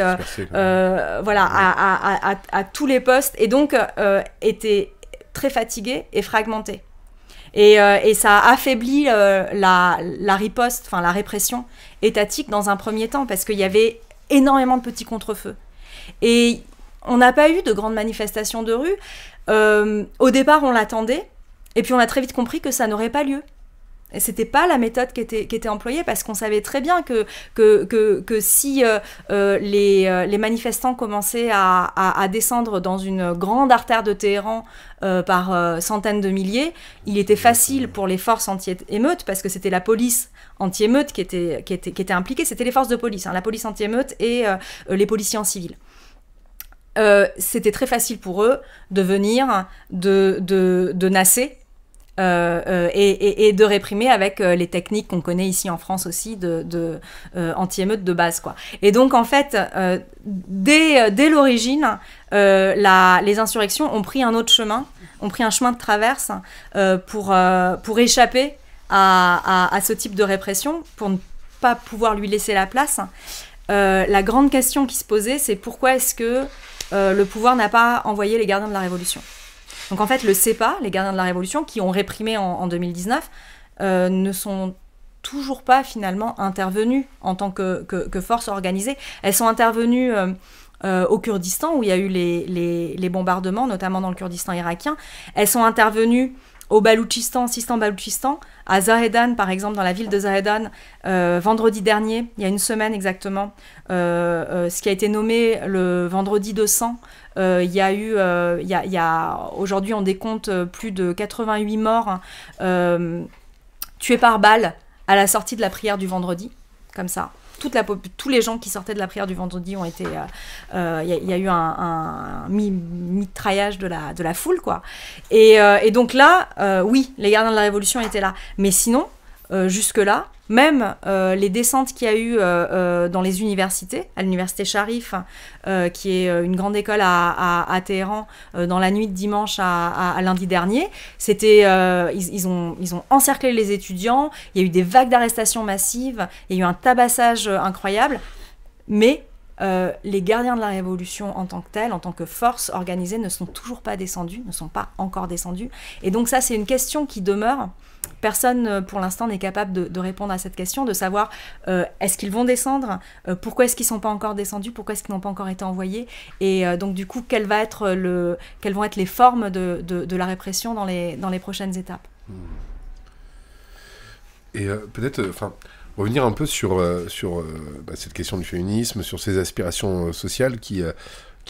B: voilà, à tous les postes, et donc étaient très fatiguées et fragmentées. Et ça a affaibli la riposte, enfin la répression étatique dans un premier temps, parce qu'il y avait énormément de petits contre-feux. Et on n'a pas eu de grandes manifestations de rue. Au départ, on l'attendait, et puis on a très vite compris que ça n'aurait pas lieu. Et c'était pas la méthode qui était employée, parce qu'on savait très bien que si les manifestants commençaient à descendre dans une grande artère de Téhéran par centaines de milliers, il était facile pour les forces anti-émeutes, parce que c'était la police anti-émeute qui était impliquée, c'était les forces de police, hein, la police anti-émeute et les policiers en civil. C'était très facile pour eux de venir, de nasser, et de réprimer avec les techniques qu'on connaît ici en France aussi de anti-émeute de base, quoi. Et donc en fait, dès l'origine, les insurrections ont pris un autre chemin, ont pris un chemin de traverse pour échapper à ce type de répression, pour ne pas pouvoir lui laisser la place. La grande question qui se posait, c'est pourquoi est-ce que le pouvoir n'a pas envoyé les gardiens de la Révolution. Donc en fait, le CEPA, les gardiens de la Révolution, qui ont réprimé en 2019, ne sont toujours pas finalement intervenus en tant que force organisée. Elles sont intervenues au Kurdistan, où il y a eu les bombardements, notamment dans le Kurdistan irakien. Elles sont intervenues au Baloutchistan, Sistan-Baloutchistan, à Zahedan, par exemple, dans la ville de Zahedan, vendredi dernier, il y a une semaine exactement, ce qui a été nommé le vendredi de sang. Il y a aujourd'hui, on décompte plus de 88 morts tués par balle à la sortie de la prière du vendredi, comme ça. Tous les gens qui sortaient de la prière du vendredi ont été... Il y a eu un mitraillage de la foule, quoi. Et donc là, oui, les gardiens de la Révolution étaient là. Mais sinon, jusque-là, même les descentes qu'il y a eu dans les universités, à l'université Sharif, qui est une grande école à Téhéran, dans la nuit de dimanche à lundi dernier, c'était, ils ont encerclé les étudiants, il y a eu des vagues d'arrestations massives, il y a eu un tabassage incroyable, mais les gardiens de la Révolution en tant que tels, en tant que force organisée, ne sont toujours pas descendus, ne sont pas encore descendus. Et donc ça, c'est une question qui demeure. Personne, pour l'instant, n'est capable de répondre à cette question, de savoir est-ce qu'ils vont descendre, pourquoi est-ce qu'ils ne sont pas encore descendus, pourquoi est-ce qu'ils n'ont pas encore été envoyés, et donc du coup, quelles vont être les formes de la répression dans les prochaines étapes.
A: Et peut-être, revenir un peu sur cette question du féminisme, sur ces aspirations sociales qui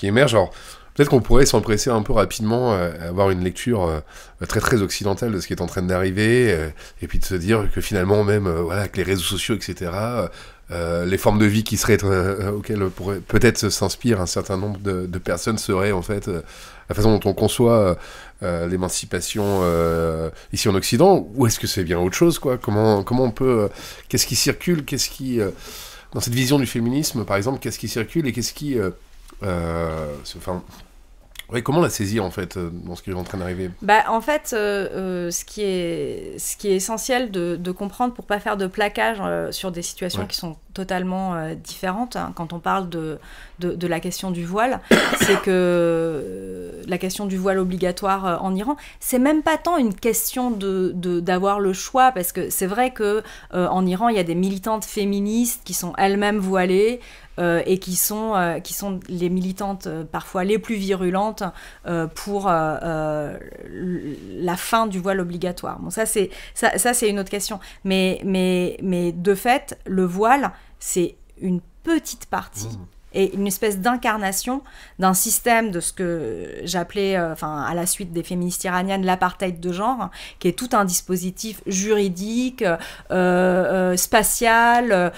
A: émergent. Alors, peut-être qu'on pourrait s'empresser un peu rapidement, avoir une lecture très très occidentale de ce qui est en train d'arriver, et puis de se dire que finalement même, avec les réseaux sociaux, etc., les formes de vie qui seraient auxquelles peut-être s'inspirent un certain nombre de personnes seraient en fait la façon dont on conçoit l'émancipation ici en Occident, ou est-ce que c'est bien autre chose, quoi ? Comment on peut... qu'est-ce qui circule ? Qu'est-ce qui... dans cette vision du féminisme, par exemple, qu'est-ce qui circule et qu'est-ce qui... comment la saisir en fait dans ce qui est en train d'arriver ?
B: En fait, ce qui est essentiel de comprendre pour pas faire de plaquage sur des situations qui sont totalement différentes quand on parle de la question du voile. C'est que la question du voile obligatoire en Iran, c'est même pas tant une question d'avoir le choix, parce que c'est vrai que en Iran, il y a des militantes féministes qui sont elles-mêmes voilées, et qui sont les militantes parfois les plus virulentes pour la fin du voile obligatoire. Bon, ça c'est une autre question. Mais de fait, le voile, c'est une petite partie et une espèce d'incarnation d'un système de ce que j'appelais, à la suite des féministes iraniennes, l'apartheid de genre, qui est tout un dispositif juridique, spatial,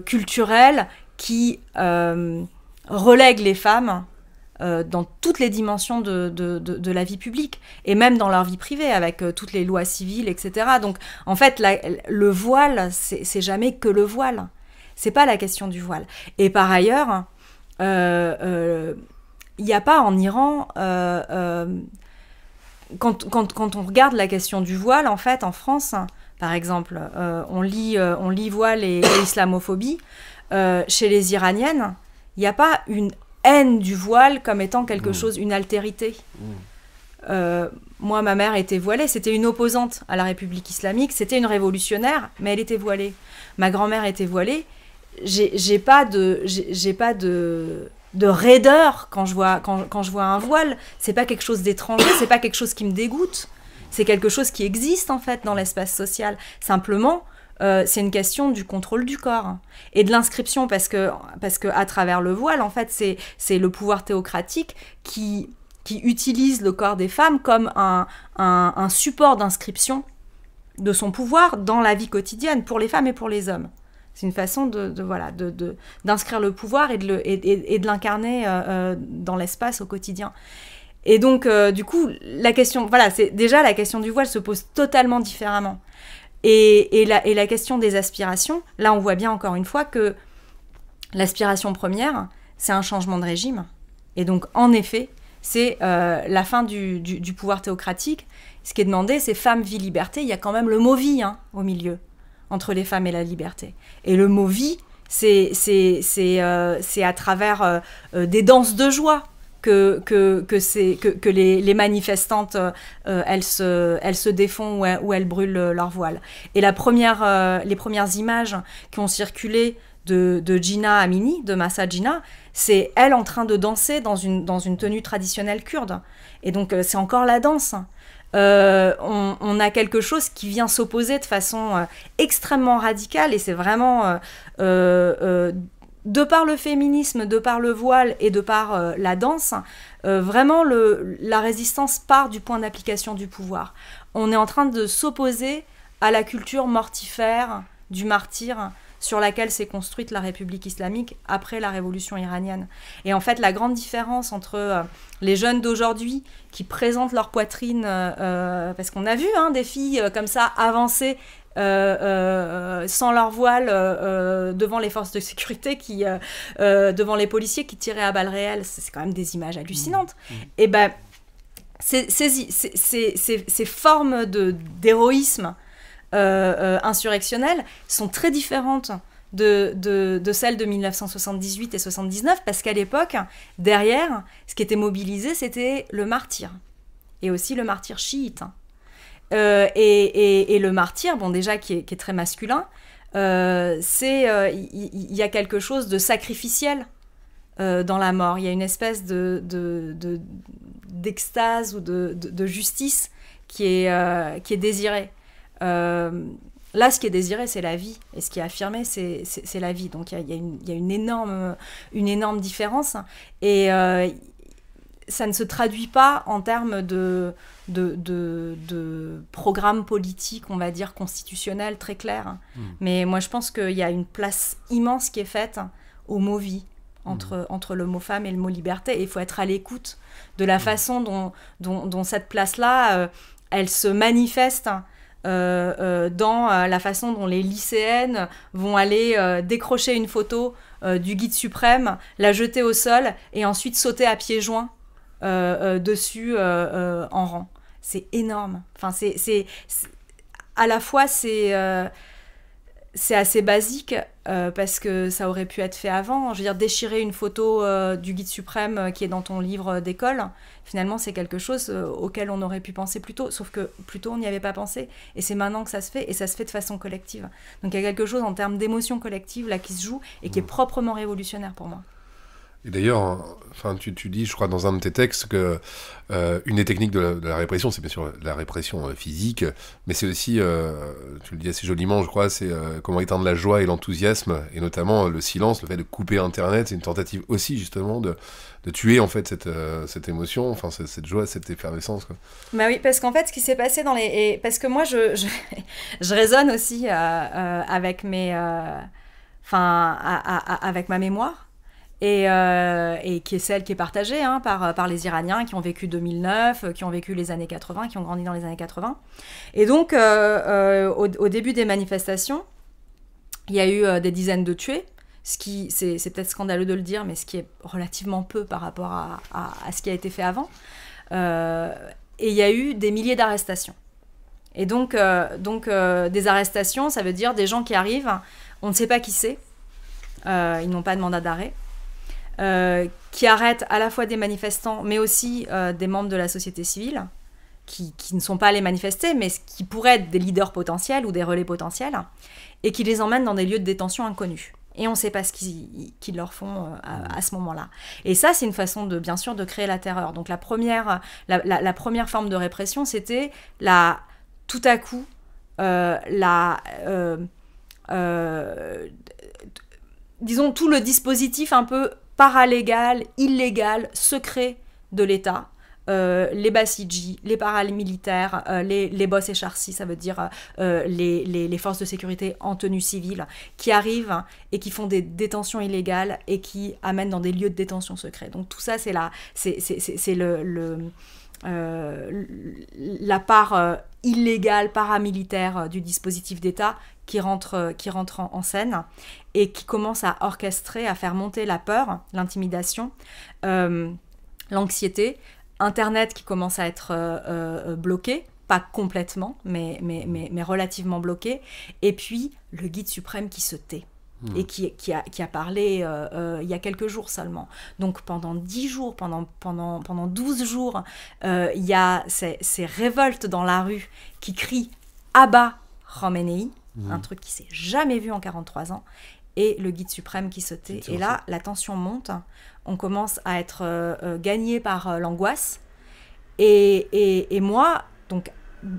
B: culturel, qui relègue les femmes dans toutes les dimensions de la vie publique, et même dans leur vie privée, avec toutes les lois civiles, etc. Donc, en fait, le voile, c'est jamais que le voile. C'est pas la question du voile. Et par ailleurs, il n'y a pas en Iran... quand on regarde la question du voile, en fait, en France, par exemple, on lit voile et islamophobie. Chez les Iraniennes, il n'y a pas une haine du voile comme étant quelque chose, une altérité. Moi, ma mère était voilée, c'était une opposante à la République islamique, c'était une révolutionnaire, mais elle était voilée. Ma grand-mère était voilée. J'ai pas de raideur quand je vois un voile. C'est pas quelque chose d'étranger, c'est pas quelque chose qui me dégoûte. C'est quelque chose qui existe, en fait, dans l'espace social. Simplement, c'est une question du contrôle du corps et de l'inscription, parce que à travers le voile, en fait, c'est le pouvoir théocratique qui utilise le corps des femmes comme un support d'inscription de son pouvoir dans la vie quotidienne, pour les femmes et pour les hommes. C'est une façon d'inscrire le pouvoir et de l'incarner dans l'espace au quotidien. Et donc, du coup, la question du voile se pose totalement différemment. Et la question des aspirations, là on voit bien encore une fois que l'aspiration première, c'est un changement de régime. Et donc en effet, c'est la fin du pouvoir théocratique. Ce qui est demandé, c'est femme, vie, liberté. Il y a quand même le mot vie au milieu, entre les femmes et la liberté. Et le mot vie, c'est à travers des danses de joie que les manifestantes elles se défont ou elles brûlent leur voile. Et les premières images qui ont circulé de Gina Amini, de Mahsa Gina, c'est elle en train de danser dans une tenue traditionnelle kurde. Et donc c'est encore la danse. On a quelque chose qui vient s'opposer de façon extrêmement radicale, et c'est vraiment de par le féminisme, de par le voile et de par la danse, vraiment la résistance part du point d'application du pouvoir. On est en train de s'opposer à la culture mortifère du martyr sur laquelle s'est construite la République islamique après la révolution iranienne. Et en fait, la grande différence entre les jeunes d'aujourd'hui qui présentent leur poitrine, parce qu'on a vu des filles comme ça avancer sans leur voile devant les forces de sécurité, devant les policiers qui tiraient à balles réelles, c'est quand même des images hallucinantes. Et ben, ces formes d'héroïsme insurrectionnel sont très différentes de celles de 1978 et 79, parce qu'à l'époque, derrière, ce qui était mobilisé, c'était le martyr, et aussi le martyr chiite. Et le martyr, bon, déjà, qui est très masculin, il y a quelque chose de sacrificiel dans la mort. Il y a une espèce d'extase ou de justice qui est désirée. Là, ce qui est désiré, c'est la vie. Et ce qui est affirmé, c'est la vie. Donc, il y a une énorme différence. Et ça ne se traduit pas en termes de programme politique, on va dire, constitutionnel, très clair. Mais moi, je pense qu'il y a une place immense qui est faite au mot vie, entre le mot femme et le mot liberté. Et il faut être à l'écoute de la façon dont cette place-là, elle se manifeste dans la façon dont les lycéennes vont aller décrocher une photo du guide suprême, la jeter au sol et ensuite sauter à pieds joints dessus en rang. C'est énorme. Enfin, à la fois, c'est c'est assez basique parce que ça aurait pu être fait avant. Je veux dire, déchirer une photo du guide suprême qui est dans ton livre d'école, finalement, c'est quelque chose auquel on aurait pu penser plus tôt. Sauf que plus tôt, on n'y avait pas pensé. Et c'est maintenant que ça se fait, et ça se fait de façon collective. Donc il y a quelque chose en termes d'émotion collective là qui se joue et qui est proprement révolutionnaire pour moi.
A: Et d'ailleurs, enfin, tu dis, je crois, dans un de tes textes, que une des techniques de la répression, c'est bien sûr la répression physique, mais c'est aussi, tu le dis assez joliment, je crois, c'est comment éteindre la joie et l'enthousiasme, et notamment le silence, le fait de couper Internet, c'est une tentative aussi, justement, de tuer, en fait, cette émotion, enfin, cette joie, cette effervescence, quoi.
B: Bah oui, parce qu'en fait, ce qui s'est passé dans les... parce que moi, je raisonne aussi avec mes... avec ma mémoire. Et qui est celle qui est partagée par les Iraniens qui ont vécu 2009, qui ont vécu les années 80, qui ont grandi dans les années 80. Et donc, au début des manifestations, il y a eu des dizaines de tués, ce qui, c'est peut-être scandaleux de le dire, mais ce qui est relativement peu par rapport à ce qui a été fait avant. Et il y a eu des milliers d'arrestations. Et donc des arrestations, ça veut dire des gens qui arrivent, on ne sait pas qui c'est, ils n'ont pas de mandat d'arrêt, qui arrêtent à la fois des manifestants, mais aussi des membres de la société civile, qui ne sont pas allés manifester, mais qui pourraient être des leaders potentiels ou des relais potentiels, et qui les emmènent dans des lieux de détention inconnus. Et on ne sait pas ce qu'ils leur font à ce moment-là. Et ça, c'est une façon, bien sûr, de créer la terreur. Donc la première forme de répression, c'était tout à coup, disons, tout le dispositif un peu paralégal, illégal, secret de l'État. Les Bassidji, les paramilitaires, les boss écharsis, ça veut dire les forces de sécurité en tenue civile, qui arrivent et qui font des détentions illégales et qui amènent dans des lieux de détention secrets. Donc tout ça, c'est la part illégale, paramilitaire du dispositif d'État qui rentre en scène et qui commence à orchestrer, à faire monter la peur, l'intimidation, l'anxiété, Internet qui commence à être bloqué, pas complètement, mais relativement bloqué, et puis le guide suprême qui se tait. Et qui a parlé il y a quelques jours seulement. Donc pendant 10 jours, pendant 12 jours, il y a ces révoltes dans la rue qui crient « Abba Khomeini », un truc qui s'est jamais vu en 43 ans, et le guide suprême qui se tait. Et là, la tension monte, on commence à être gagné par l'angoisse. Et moi, donc,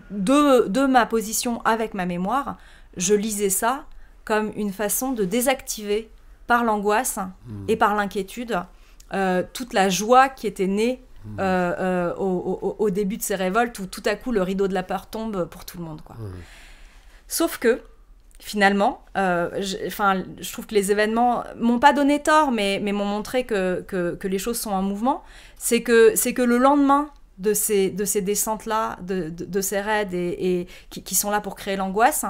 B: de ma position avec ma mémoire, je lisais ça comme une façon de désactiver par l'angoisse et par l'inquiétude toute la joie qui était née au début de ces révoltes où tout à coup le rideau de la peur tombe pour tout le monde, quoi. Sauf que finalement, je trouve que les événements m'ont pas donné tort, mais m'ont montré que les choses sont en mouvement. C'est que le lendemain de ces descentes-là, de ces raids et qui sont là pour créer l'angoisse,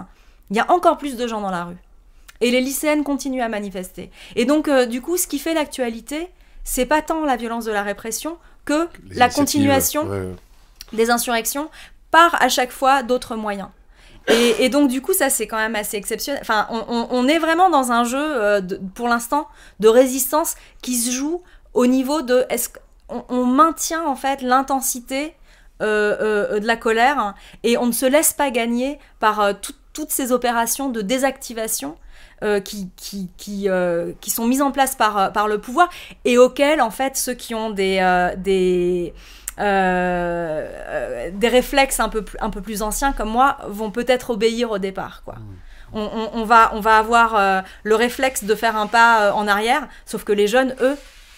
B: il y a encore plus de gens dans la rue. Et les lycéennes continuent à manifester. Et donc, du coup, ce qui fait l'actualité, c'est pas tant la violence de la répression que la continuation des insurrections par à chaque fois d'autres moyens. Et donc, du coup, ça, c'est quand même assez exceptionnel. Enfin, on est vraiment dans un jeu, pour l'instant, de résistance qui se joue au niveau de... On maintient, en fait, l'intensité de la colère et on ne se laisse pas gagner par toutes ces opérations de désactivation qui sont mises en place par le pouvoir et auxquelles, en fait, ceux qui ont des réflexes un peu plus anciens comme moi vont peut-être obéir au départ, quoi. On va avoir le réflexe de faire un pas en arrière, sauf que les jeunes, eux,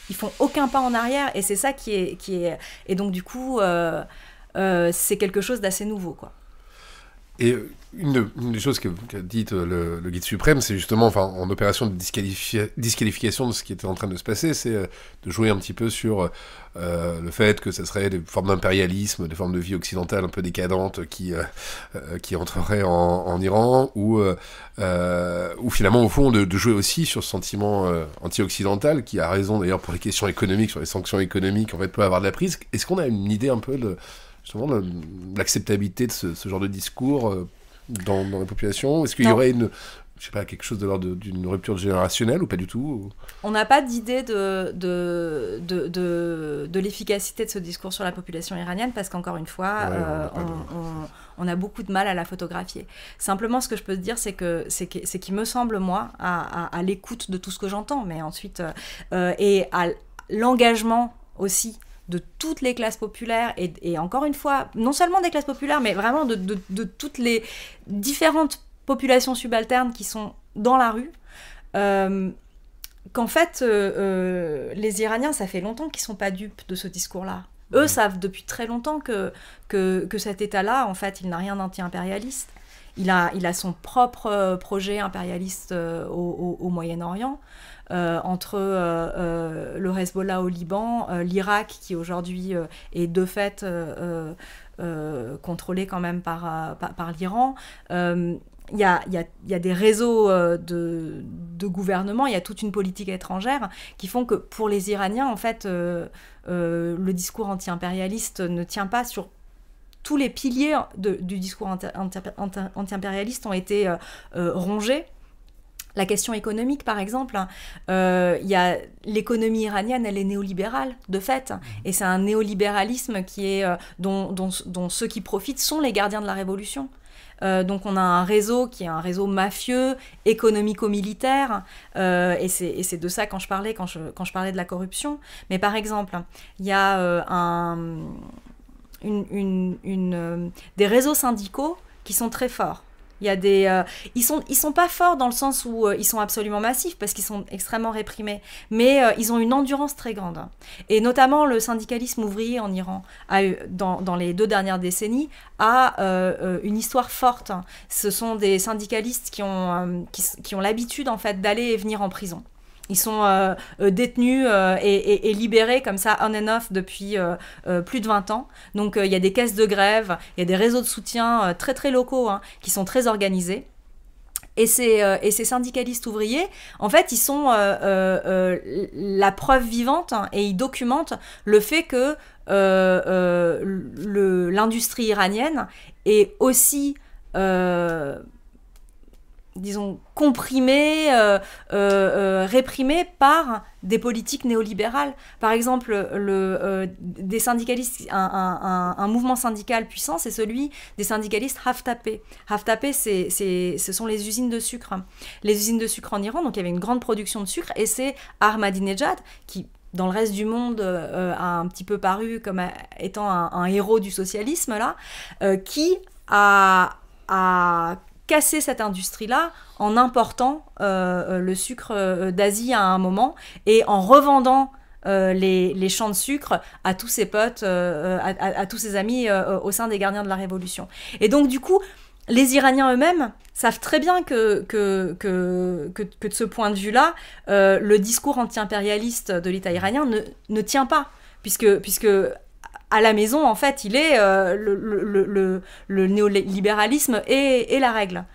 B: ils font aucun pas en arrière et c'est ça qui est... Et donc, du coup, c'est quelque chose d'assez nouveau, quoi.
A: Et une des choses qu'a dit le guide suprême, c'est justement, enfin, en opération de disqualification de ce qui était en train de se passer, c'est de jouer un petit peu sur le fait que ça serait des formes d'impérialisme, des formes de vie occidentale un peu décadentes qui entreraient en Iran, ou finalement, au fond, de jouer aussi sur ce sentiment anti-occidental, qui a raison d'ailleurs pour les questions économiques, sur les sanctions économiques, en fait, peut avoir de la prise. Est-ce qu'on a une idée un peu justement l'acceptabilité de ce genre de discours dans la population? Est-ce qu'il y aurait je sais pas, quelque chose de l'ordre d'une rupture générationnelle ou pas du tout?
B: On n'a pas d'idée de l'efficacité de ce discours sur la population iranienne parce qu'encore une fois, on a beaucoup de mal à la photographier. Simplement, ce que je peux te dire, c'est qu'il me semble, moi, à l'écoute de tout ce que j'entends, mais ensuite, et à l'engagement aussi de toutes les classes populaires, et encore une fois, non seulement des classes populaires, mais vraiment de toutes les différentes populations subalternes qui sont dans la rue, qu'en fait, les Iraniens, ça fait longtemps qu'ils ne sont pas dupes de ce discours-là. Eux savent depuis très longtemps que cet État-là, en fait, il n'a rien d'anti-impérialiste. Il a son propre projet impérialiste au Moyen-Orient, entre le Hezbollah au Liban, l'Irak, qui aujourd'hui est de fait contrôlé quand même par l'Iran. Il y a des réseaux de gouvernement, il y a toute une politique étrangère qui font que pour les Iraniens, en fait, le discours anti-impérialiste ne tient pas sur tous les piliers du discours anti-impérialiste ont été rongés. La question économique, par exemple, l'économie iranienne, elle est néolibérale, de fait. Et c'est un néolibéralisme dont ceux qui profitent sont les gardiens de la révolution. Donc on a un réseau qui est un réseau mafieux, économico-militaire, et c'est de ça quand je parlais de la corruption. Mais par exemple, il y a des réseaux syndicaux qui sont très forts. Il y a ils sont pas forts dans le sens où ils sont absolument massifs parce qu'ils sont extrêmement réprimés, mais ils ont une endurance très grande. Et notamment le syndicalisme ouvrier en Iran, dans les 2 dernières décennies, a une histoire forte. Ce sont des syndicalistes qui ont l'habitude en fait d'aller et venir en prison. Ils sont détenus et libérés comme ça on and off depuis plus de 20 ans. Donc il y a des caisses de grève, il y a des réseaux de soutien très très locaux qui sont très organisés. Et ces syndicalistes ouvriers, en fait, ils sont la preuve vivante et ils documentent le fait que l'industrie iranienne est aussi disons, comprimé, réprimé par des politiques néolibérales. Par exemple, des syndicalistes, un mouvement syndical puissant, c'est celui des syndicalistes Haftapé. Haftapé, ce sont les usines de sucre. Les usines de sucre en Iran, donc il y avait une grande production de sucre, et c'est Ahmadinejad qui, dans le reste du monde, a un petit peu paru comme étant un héros du socialisme, là, qui a casser cette industrie-là en important le sucre d'Asie à un moment et en revendant les champs de sucre à tous ses potes, à tous ses amis au sein des gardiens de la Révolution. Et donc, du coup, les Iraniens eux-mêmes savent très bien que de ce point de vue-là, le discours anti-impérialiste de l'État iranien ne tient pas, puisque à la maison, en fait, il est le néolibéralisme et la règle.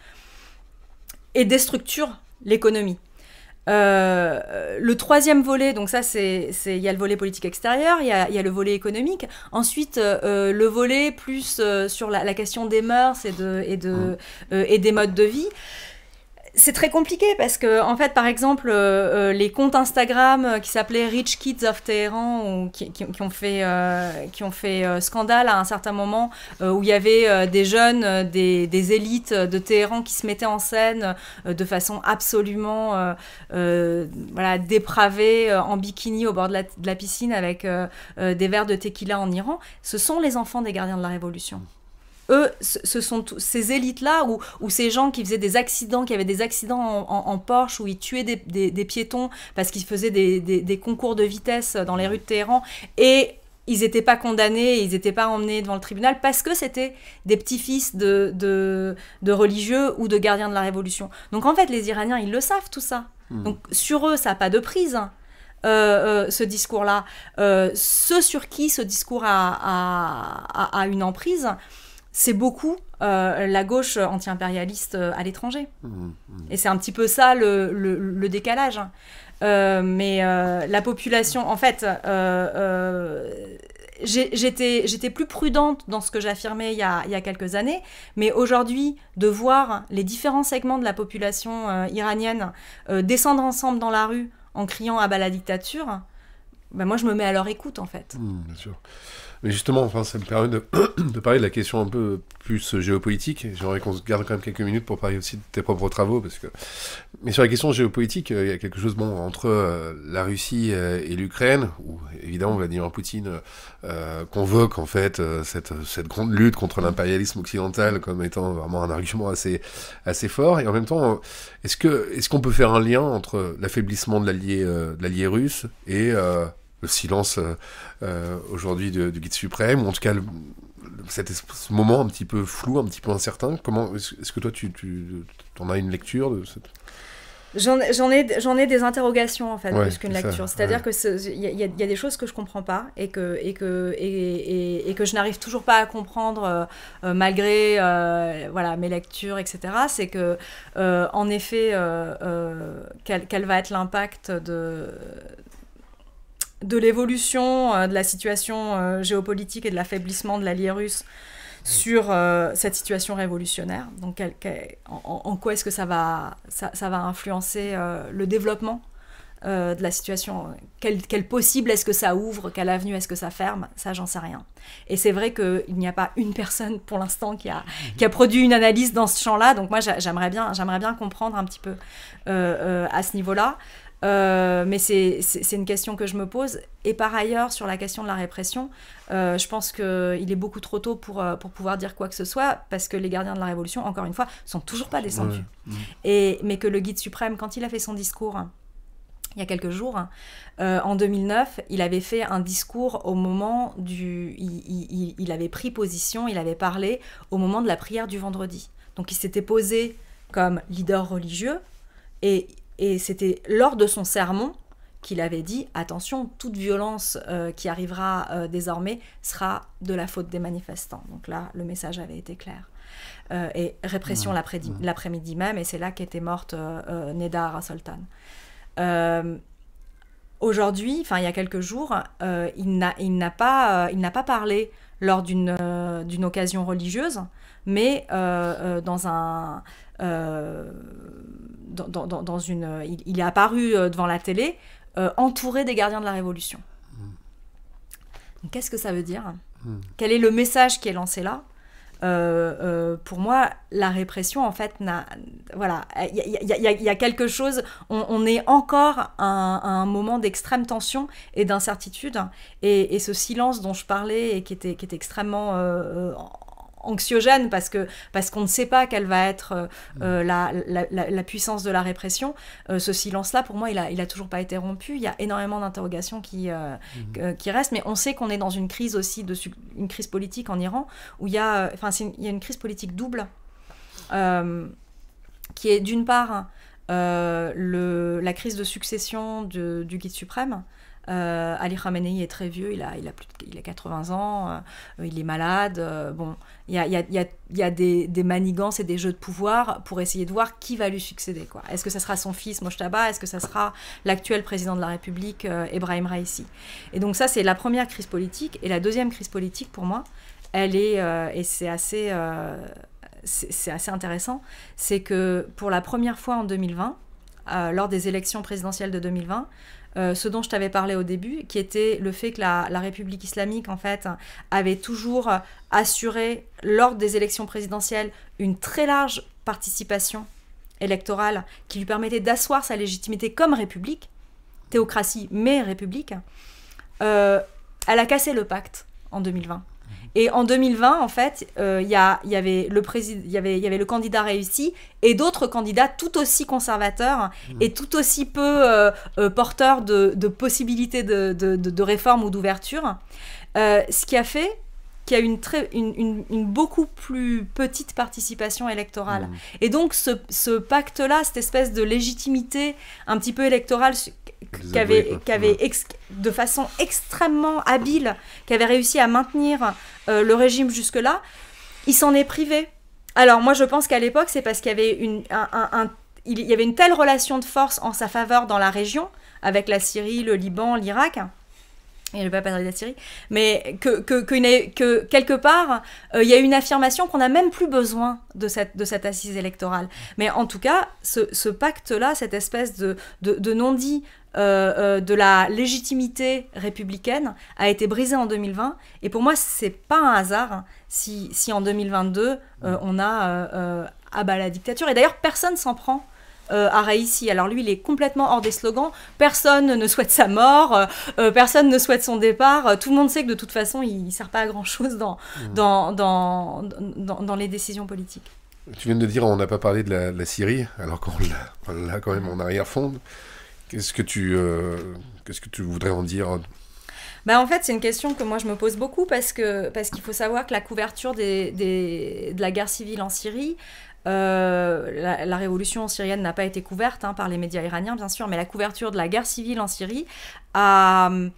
B: Et déstructure l'économie. Le 3e volet, donc ça, il y a le volet politique extérieur, il y a le volet économique. Ensuite, le volet plus sur la question des mœurs et des modes de vie. C'est très compliqué parce que, en fait, par exemple, les comptes Instagram qui s'appelaient Rich Kids of Téhéran, ou qui ont fait scandale à un certain moment, où il y avait des jeunes, des élites de Téhéran qui se mettaient en scène de façon absolument dépravée, en bikini au bord de la piscine avec des verres de tequila en Iran. Ce sont les enfants des gardiens de la Révolution. Eux, ce sont ces élites-là, ou ces gens qui faisaient des accidents, qui avaient des accidents en Porsche, où ils tuaient des piétons parce qu'ils faisaient des concours de vitesse dans les rues de Téhéran, et ils n'étaient pas condamnés, ils n'étaient pas emmenés devant le tribunal, parce que c'était des petits-fils de religieux ou de gardiens de la Révolution. Donc en fait, les Iraniens, ils le savent tout ça. Donc sur eux, ça n'a pas de prise. Ce discours-là. Ceux sur qui ce discours a une emprise, c'est beaucoup la gauche anti-impérialiste à l'étranger. Et c'est un petit peu ça le décalage. Mais la population, en fait, j'étais plus prudente dans ce que j'affirmais il y a quelques années, mais aujourd'hui, de voir les différents segments de la population iranienne descendre ensemble dans la rue en criant « à bas la dictature », ben moi je me mets à leur écoute en fait.
A: Bien sûr. Mais justement, enfin, ça me permet de parler de la question un peu plus géopolitique. J'aimerais qu'on se garde quand même quelques minutes pour parler aussi de tes propres travaux, parce que... Mais sur la question géopolitique, il y a quelque chose, bon, entre la Russie et l'Ukraine, où évidemment Vladimir Poutine convoque en fait cette grande lutte contre l'impérialisme occidental comme étant vraiment un argument assez fort. Et en même temps, est-ce qu'on peut faire un lien entre l'affaiblissement de l'allié russe et le silence aujourd'hui du guide suprême, ou en tout cas ce moment un petit peu flou, un petit peu incertain? Comment est-ce que toi tu en as une lecture de cette...
B: J'en ai des interrogations en fait,
A: ouais,
B: plus qu'une lecture. C'est-à-dire que il y a des choses que je comprends pas et que je n'arrive toujours pas à comprendre malgré voilà mes lectures, etc. C'est que en effet, quel va être l'impact de l'évolution de la situation géopolitique et de l'affaiblissement de l'allié russe sur cette situation révolutionnaire. Donc, en quoi est-ce que ça va influencer le développement de la situation? Quel possible est-ce que ça ouvre? Quelle avenue est-ce que ça ferme? Ça, j'en sais rien. Et c'est vrai qu'il n'y a pas une personne, pour l'instant, qui a produit une analyse dans ce champ-là. Donc, moi, j'aimerais bien comprendre un petit peu à ce niveau-là. Mais c'est une question que je me pose. Et par ailleurs, sur la question de la répression, je pense qu'il est beaucoup trop tôt pour pouvoir dire quoi que ce soit, parce que les gardiens de la Révolution, encore une fois, sont toujours pas descendus. Mais que le guide suprême, quand il a fait son discours, il y a quelques jours, en 2009, il avait fait un discours au moment il avait pris position, il avait parlé au moment de la prière du vendredi. Donc il s'était posé comme leader religieux, et c'était lors de son sermon qu'il avait dit « Attention, toute violence qui arrivera désormais sera de la faute des manifestants ». Donc là, le message avait été clair. Et répression l'après-midi même, et c'est là qu'était morte Neda Ara-Soltan. Aujourd'hui, enfin il y a quelques jours, il n'a pas parlé lors d'une occasion religieuse, mais dans une... Il est apparu devant la télé, entouré des gardiens de la Révolution. Donc, qu'est-ce que ça veut dire? Quel est le message qui est lancé là? Pour moi, la répression, en fait, voilà, il y a quelque chose, on est encore à un moment d'extrême tension et d'incertitude, et ce silence dont je parlais et qui était extrêmement anxiogène parce qu'on ne sait pas quelle va être la puissance de la répression. Ce silence-là, pour moi, il a toujours pas été rompu. Il y a énormément d'interrogations qui restent, mais on sait qu'on est dans une crise aussi, une crise politique en Iran, où il y a une crise politique double, qui est d'une part la crise de succession du guide suprême. Ali Khamenei est très vieux, il a 80 ans, il est malade. Bon, il y a des manigances et des jeux de pouvoir pour essayer de voir qui va lui succéder, quoi. Est-ce que ça sera son fils Mojtaba? Est-ce que ça sera l'actuel président de la République, Ebrahim Raïssi? Et donc ça, c'est la première crise politique. Et la deuxième crise politique, pour moi, elle est, et c'est assez intéressant, c'est que pour la première fois en 2020, lors des élections présidentielles de 2020, ce dont je t'avais parlé au début, qui était le fait que la République islamique, en fait, avait toujours assuré, lors des élections présidentielles, une très large participation électorale qui lui permettait d'asseoir sa légitimité comme république, théocratie mais république, elle a cassé le pacte en 2020. Et en 2020, en fait, il y avait le candidat réussi et d'autres candidats tout aussi conservateurs et tout aussi peu porteurs de possibilités de réforme ou d'ouverture. Ce qui a fait qu'il y a une beaucoup plus petite participation électorale. Et donc, ce pacte-là, cette espèce de légitimité un petit peu électorale de façon extrêmement habile, qui avait réussi à maintenir le régime jusque-là, il s'en est privé. Alors moi je pense qu'à l'époque c'est parce qu'il y avait il y avait une telle relation de force en sa faveur dans la région, avec la Syrie, le Liban, l'Irak, Et je vais pas parler de la Syrie, mais que quelque part, il y a une affirmation qu'on n'a même plus besoin de cette assise électorale. Mais en tout cas, ce pacte-là, cette espèce de non-dit de la légitimité républicaine a été brisé en 2020. Et pour moi, c'est pas un hasard hein, si en 2022, on a abat la dictature. Et d'ailleurs, personne s'en prend à Raïssi. Alors lui, il est complètement hors des slogans. Personne ne souhaite sa mort, personne ne souhaite son départ. Tout le monde sait que de toute façon, il ne sert pas à grand-chose dans les décisions politiques.
A: Tu viens de dire, on n'a pas parlé de la Syrie, alors qu'on l'a quand même en arrière-fond. Qu'est-ce que tu voudrais en dire ?
B: En fait, c'est une question que moi je me pose beaucoup parce qu'il faut savoir que la couverture de la guerre civile en Syrie, la révolution syrienne n'a pas été couverte par les médias iraniens, bien sûr, mais la couverture de la guerre civile en Syrie avait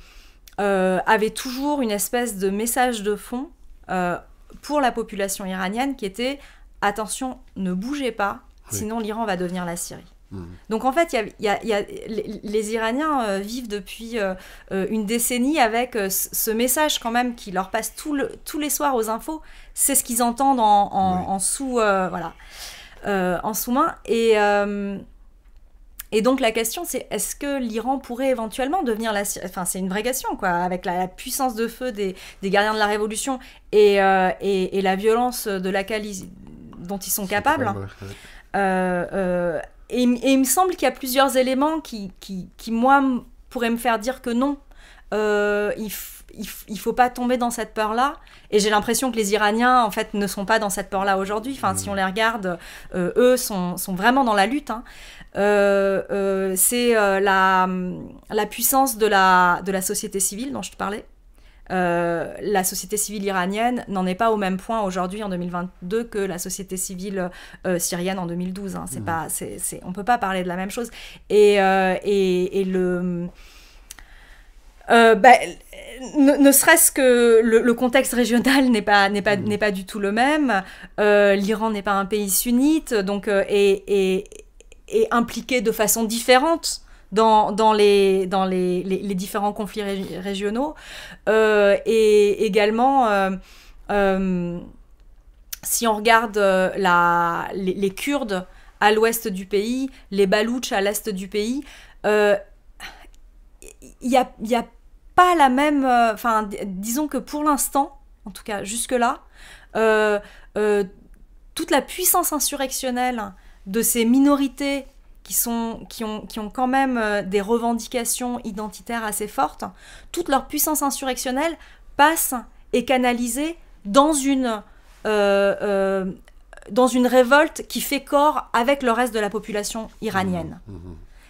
B: toujours une espèce de message de fond pour la population iranienne qui était « Attention, ne bougez pas, sinon l'Iran va devenir la Syrie ». Donc en fait, les Iraniens vivent depuis une décennie avec ce message quand même qui leur passe tous les soirs aux infos. C'est ce qu'ils entendent en sous-main. Et donc la question, c'est est-ce que l'Iran pourrait éventuellement devenir la Syrie ? Enfin, c'est une vraie question, quoi, avec la puissance de feu des gardiens de la Révolution et la violence dont ils sont capables. Et il me semble qu'il y a plusieurs éléments qui moi, pourraient me faire dire que non, il faut pas tomber dans cette peur-là. Et j'ai l'impression que les Iraniens, en fait, ne sont pas dans cette peur-là aujourd'hui. Enfin, si on les regarde, eux sont vraiment dans la lutte. Hein. C'est la puissance de la société civile dont je te parlais. La société civile iranienne n'en est pas au même point aujourd'hui en 2022 que la société civile syrienne en 2012. Hein. On ne peut pas parler de la même chose. Ne serait-ce que le contexte régional n'est pas du tout le même. L'Iran n'est pas un pays sunnite, donc est impliqué de façon différente dans les différents conflits régionaux. Et également, si on regarde les Kurdes à l'ouest du pays, les Baloutches à l'est du pays, il y a pas la même... disons que pour l'instant, en tout cas jusque-là, toute la puissance insurrectionnelle de ces minorités qui ont quand même des revendications identitaires assez fortes, toute leur puissance insurrectionnelle passe et est canalisée dans une révolte qui fait corps avec le reste de la population iranienne.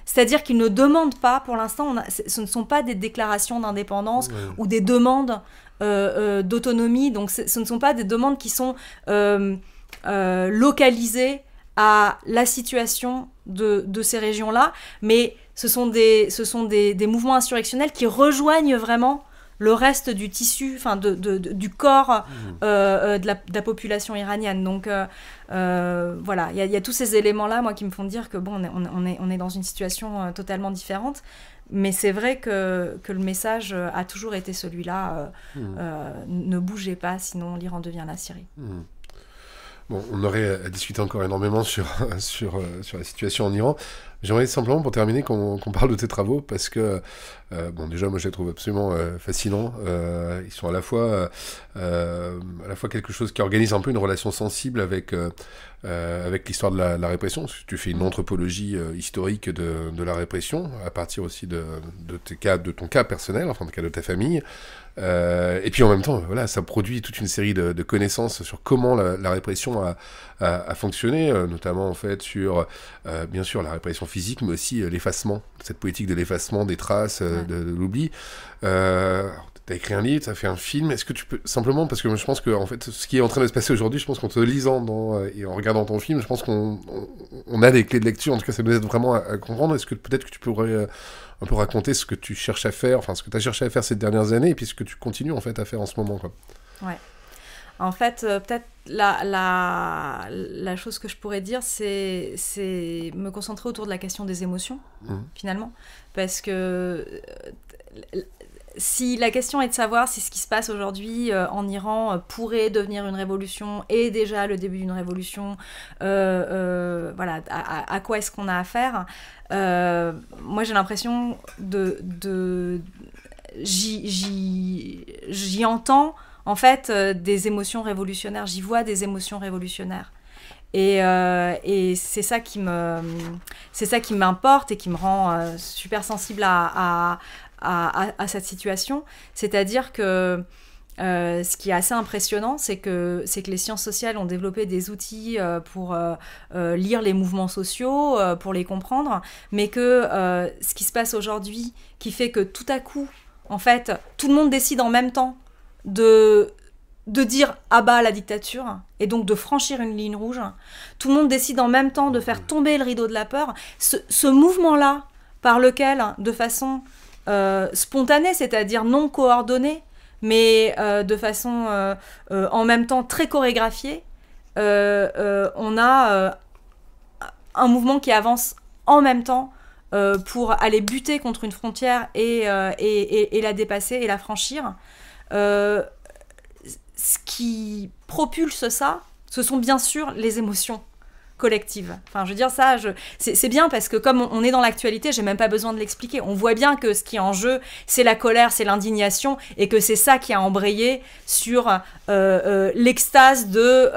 B: C'est-à-dire qu'ils ne demandent pas, pour l'instant, ce ne sont pas des déclarations d'indépendance ou des demandes d'autonomie, donc ce ne sont pas des demandes qui sont localisées à la situation de ces régions-là, mais ce sont des mouvements insurrectionnels qui rejoignent vraiment le reste du tissu, du corps de la population iranienne. Donc voilà, il y a tous ces éléments-là, moi, qui me font dire que bon, on est dans une situation totalement différente. Mais c'est vrai que le message a toujours été celui-là, ne bougez pas, sinon l'Iran devient la Syrie.
A: Bon, on aurait à discuter encore énormément sur la situation en Iran. J'aimerais simplement, pour terminer, qu'on parle de tes travaux, parce que, déjà, moi, je les trouve absolument fascinants. Ils sont à la fois quelque chose qui organise un peu une relation sensible avec l'histoire de la répression. Tu fais une anthropologie historique de la répression, à partir aussi de ton cas personnel, enfin, du cas de ta famille. Et puis en même temps, voilà, ça produit toute une série de connaissances sur comment la répression a fonctionné, notamment en fait sur, bien sûr, la répression physique, mais aussi l'effacement, cette politique de l'effacement des traces, de l'oubli. T'as écrit un livre, t'as fait un film. Est-ce que tu peux simplement, parce que je pense que en fait, ce qui est en train de se passer aujourd'hui, je pense qu'en te lisant et en regardant ton film, je pense qu'on a des clés de lecture. En tout cas, ça nous aide vraiment à comprendre. Est-ce que peut-être que tu pourrais un peu raconter ce que tu cherches à faire, enfin ce que tu as cherché à faire ces dernières années, et puis ce que tu continues en fait à faire en ce moment, quoi.
B: Ouais. En fait, peut-être la chose que je pourrais dire, c'est me concentrer autour de la question des émotions, finalement, parce que si la question est de savoir si ce qui se passe aujourd'hui en Iran pourrait devenir une révolution, et déjà le début d'une révolution, voilà, à quoi est-ce qu'on a affaire, moi j'ai l'impression j'y entends en fait des émotions révolutionnaires, j'y vois des émotions révolutionnaires. Et c'est ça qui m'importe et qui me rend super sensible à cette situation. C'est-à-dire que ce qui est assez impressionnant, c'est que les sciences sociales ont développé des outils pour lire les mouvements sociaux, pour les comprendre, mais que ce qui se passe aujourd'hui, qui fait que tout à coup, en fait, tout le monde décide en même temps de dire « à bas la dictature » et donc de franchir une ligne rouge. Tout le monde décide en même temps de faire tomber le rideau de la peur. Ce mouvement-là, par lequel, de façon spontanée, c'est-à-dire non coordonnée, mais de façon en même temps très chorégraphiée, on a un mouvement qui avance en même temps pour aller buter contre une frontière et la dépasser et la franchir. Ce qui propulse ça, ce sont bien sûr les émotions collectives. Enfin, je veux dire, ça, c'est bien parce que comme on est dans l'actualité, j'ai même pas besoin de l'expliquer. On voit bien que ce qui est en jeu, c'est la colère, c'est l'indignation, et que c'est ça qui a embrayé sur l'extase du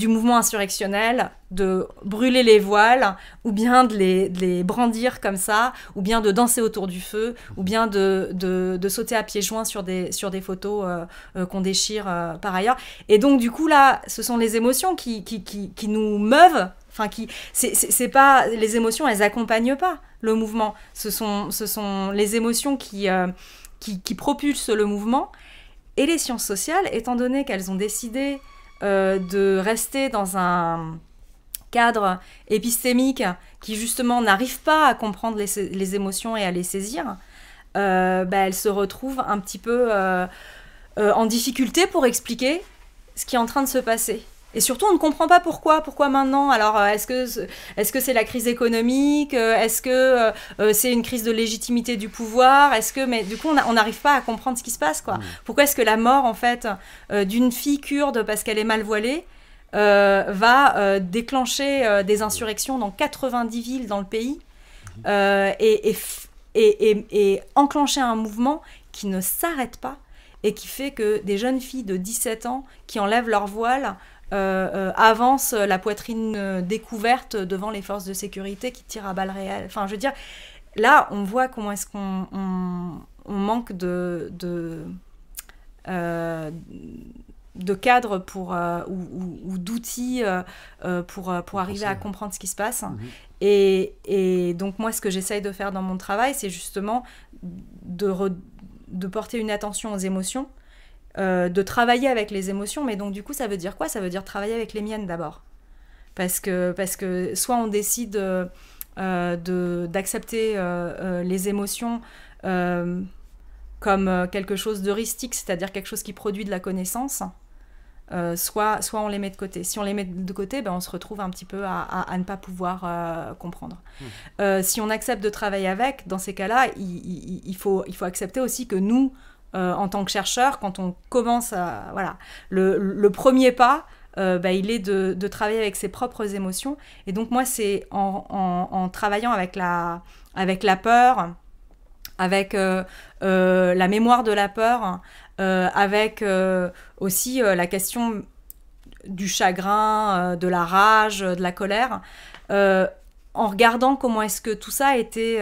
B: mouvement insurrectionnel, de brûler les voiles, ou bien de les brandir comme ça, ou bien de danser autour du feu, ou bien de sauter à pieds joints sur des photos qu'on déchire par ailleurs. Et donc, du coup, là, ce sont les émotions qui nous meuvent. Enfin, c'est pas... Les émotions, elles accompagnent pas le mouvement. Ce sont les émotions qui propulsent le mouvement. Et les sciences sociales, étant donné qu'elles ont décidé de rester dans un cadre épistémique qui justement n'arrive pas à comprendre les émotions et à les saisir, elle se retrouve un petit peu en difficulté pour expliquer ce qui est en train de se passer. Et surtout, on ne comprend pas pourquoi maintenant. Alors, est-ce que c'est la crise économique? Est-ce que c'est une crise de légitimité du pouvoir? Mais du coup, on n'arrive pas à comprendre ce qui se passe, quoi. Pourquoi est-ce que la mort, en fait, d'une fille kurde parce qu'elle est mal voilée va déclencher des insurrections dans 90 villes dans le pays et enclencher un mouvement qui ne s'arrête pas et qui fait que des jeunes filles de 17 ans qui enlèvent leur voile avancent la poitrine découverte devant les forces de sécurité qui tirent à balles réelles. Enfin, je veux dire, là, on voit comment est-ce qu'on manque de cadres ou d'outils pour arriver à comprendre ce qui se passe. Et donc moi, ce que j'essaye de faire dans mon travail, c'est justement de porter une attention aux émotions, de travailler avec les émotions. Mais donc du coup, ça veut dire quoi? Ça veut dire travailler avec les miennes d'abord. Parce que soit on décide d'accepter les émotions comme quelque chose d'heuristique, c'est-à-dire quelque chose qui produit de la connaissance, soit on les met de côté. Si on les met de côté, on se retrouve un petit peu à ne pas pouvoir comprendre. Si on accepte de travailler avec, dans ces cas-là, il faut accepter aussi que nous, en tant que chercheurs, quand on commence à... Voilà, le premier pas, il est de travailler avec ses propres émotions. Et donc moi, c'est en travaillant avec la peur, avec la mémoire de la peur, avec aussi la question du chagrin, de la rage, de la colère, en regardant comment est-ce que tout ça a été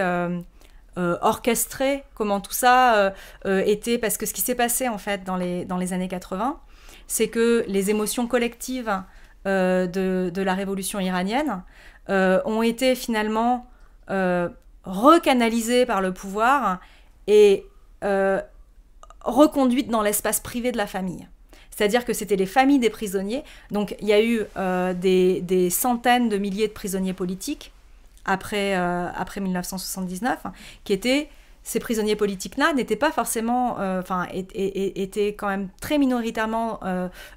B: orchestré, comment tout ça était... Parce que ce qui s'est passé en fait dans les années 80, c'est que les émotions collectives de la révolution iranienne ont été finalement recanalisées par le pouvoir et reconduites dans l'espace privé de la famille. C'est-à-dire que c'était les familles des prisonniers. Donc il y a eu des centaines de milliers de prisonniers politiques après 1979, qui étaient... Ces prisonniers politiques-là n'étaient pas forcément... étaient quand même très minoritairement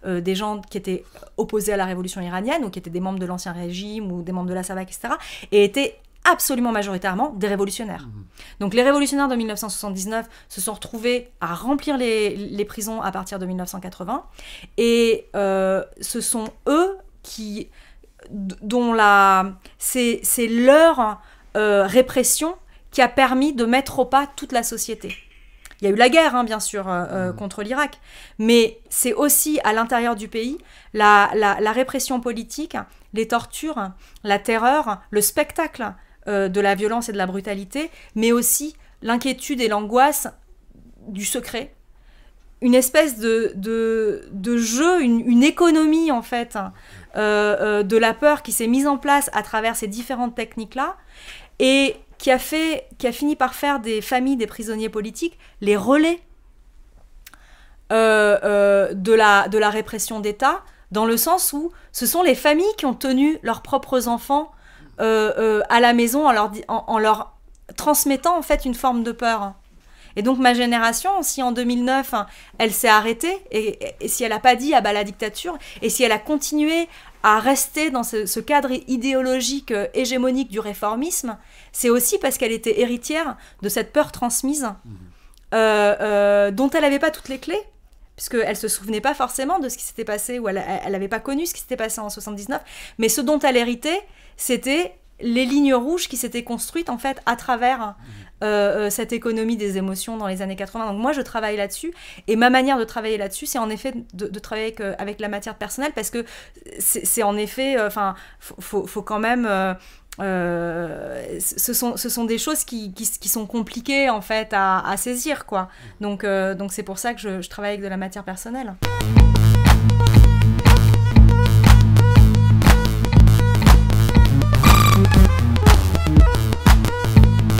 B: des gens qui étaient opposés à la révolution iranienne ou qui étaient des membres de l'ancien régime ou des membres de la SAVAK, etc. Et étaient absolument majoritairement des révolutionnaires. Donc les révolutionnaires de 1979 se sont retrouvés à remplir les prisons à partir de 1980, et ce sont eux dont c'est leur répression qui a permis de mettre au pas toute la société. Il y a eu la guerre, hein, bien sûr, contre l'Irak, mais c'est aussi à l'intérieur du pays la répression politique, les tortures, la terreur, le spectacle de la violence et de la brutalité, mais aussi l'inquiétude et l'angoisse du secret, une espèce de jeu, une économie en fait de la peur qui s'est mise en place à travers ces différentes techniques-là, et qui a fini par faire des familles des prisonniers politiques les relais de la répression d'État, dans le sens où ce sont les familles qui ont tenu leurs propres enfants à la maison en leur transmettant en fait une forme de peur. Et donc ma génération, si en 2009 elle s'est arrêtée, et si elle n'a pas dit ah bah la dictature, et si elle a continué à rester dans ce cadre idéologique hégémonique du réformisme, c'est aussi parce qu'elle était héritière de cette peur transmise dont elle n'avait pas toutes les clés, puisqu'elle ne se souvenait pas forcément de ce qui s'était passé, ou elle n'avait pas connu ce qui s'était passé en 79, mais ce dont elle héritait, c'était les lignes rouges qui s'étaient construites en fait à travers cette économie des émotions dans les années 80. Donc moi je travaille là-dessus, et ma manière de travailler là-dessus, c'est en effet de travailler avec la matière personnelle, parce que c'est en effet, faut quand même ce sont des choses qui sont compliquées en fait à saisir, quoi. Donc c'est pour ça que je travaille avec de la matière personnelle.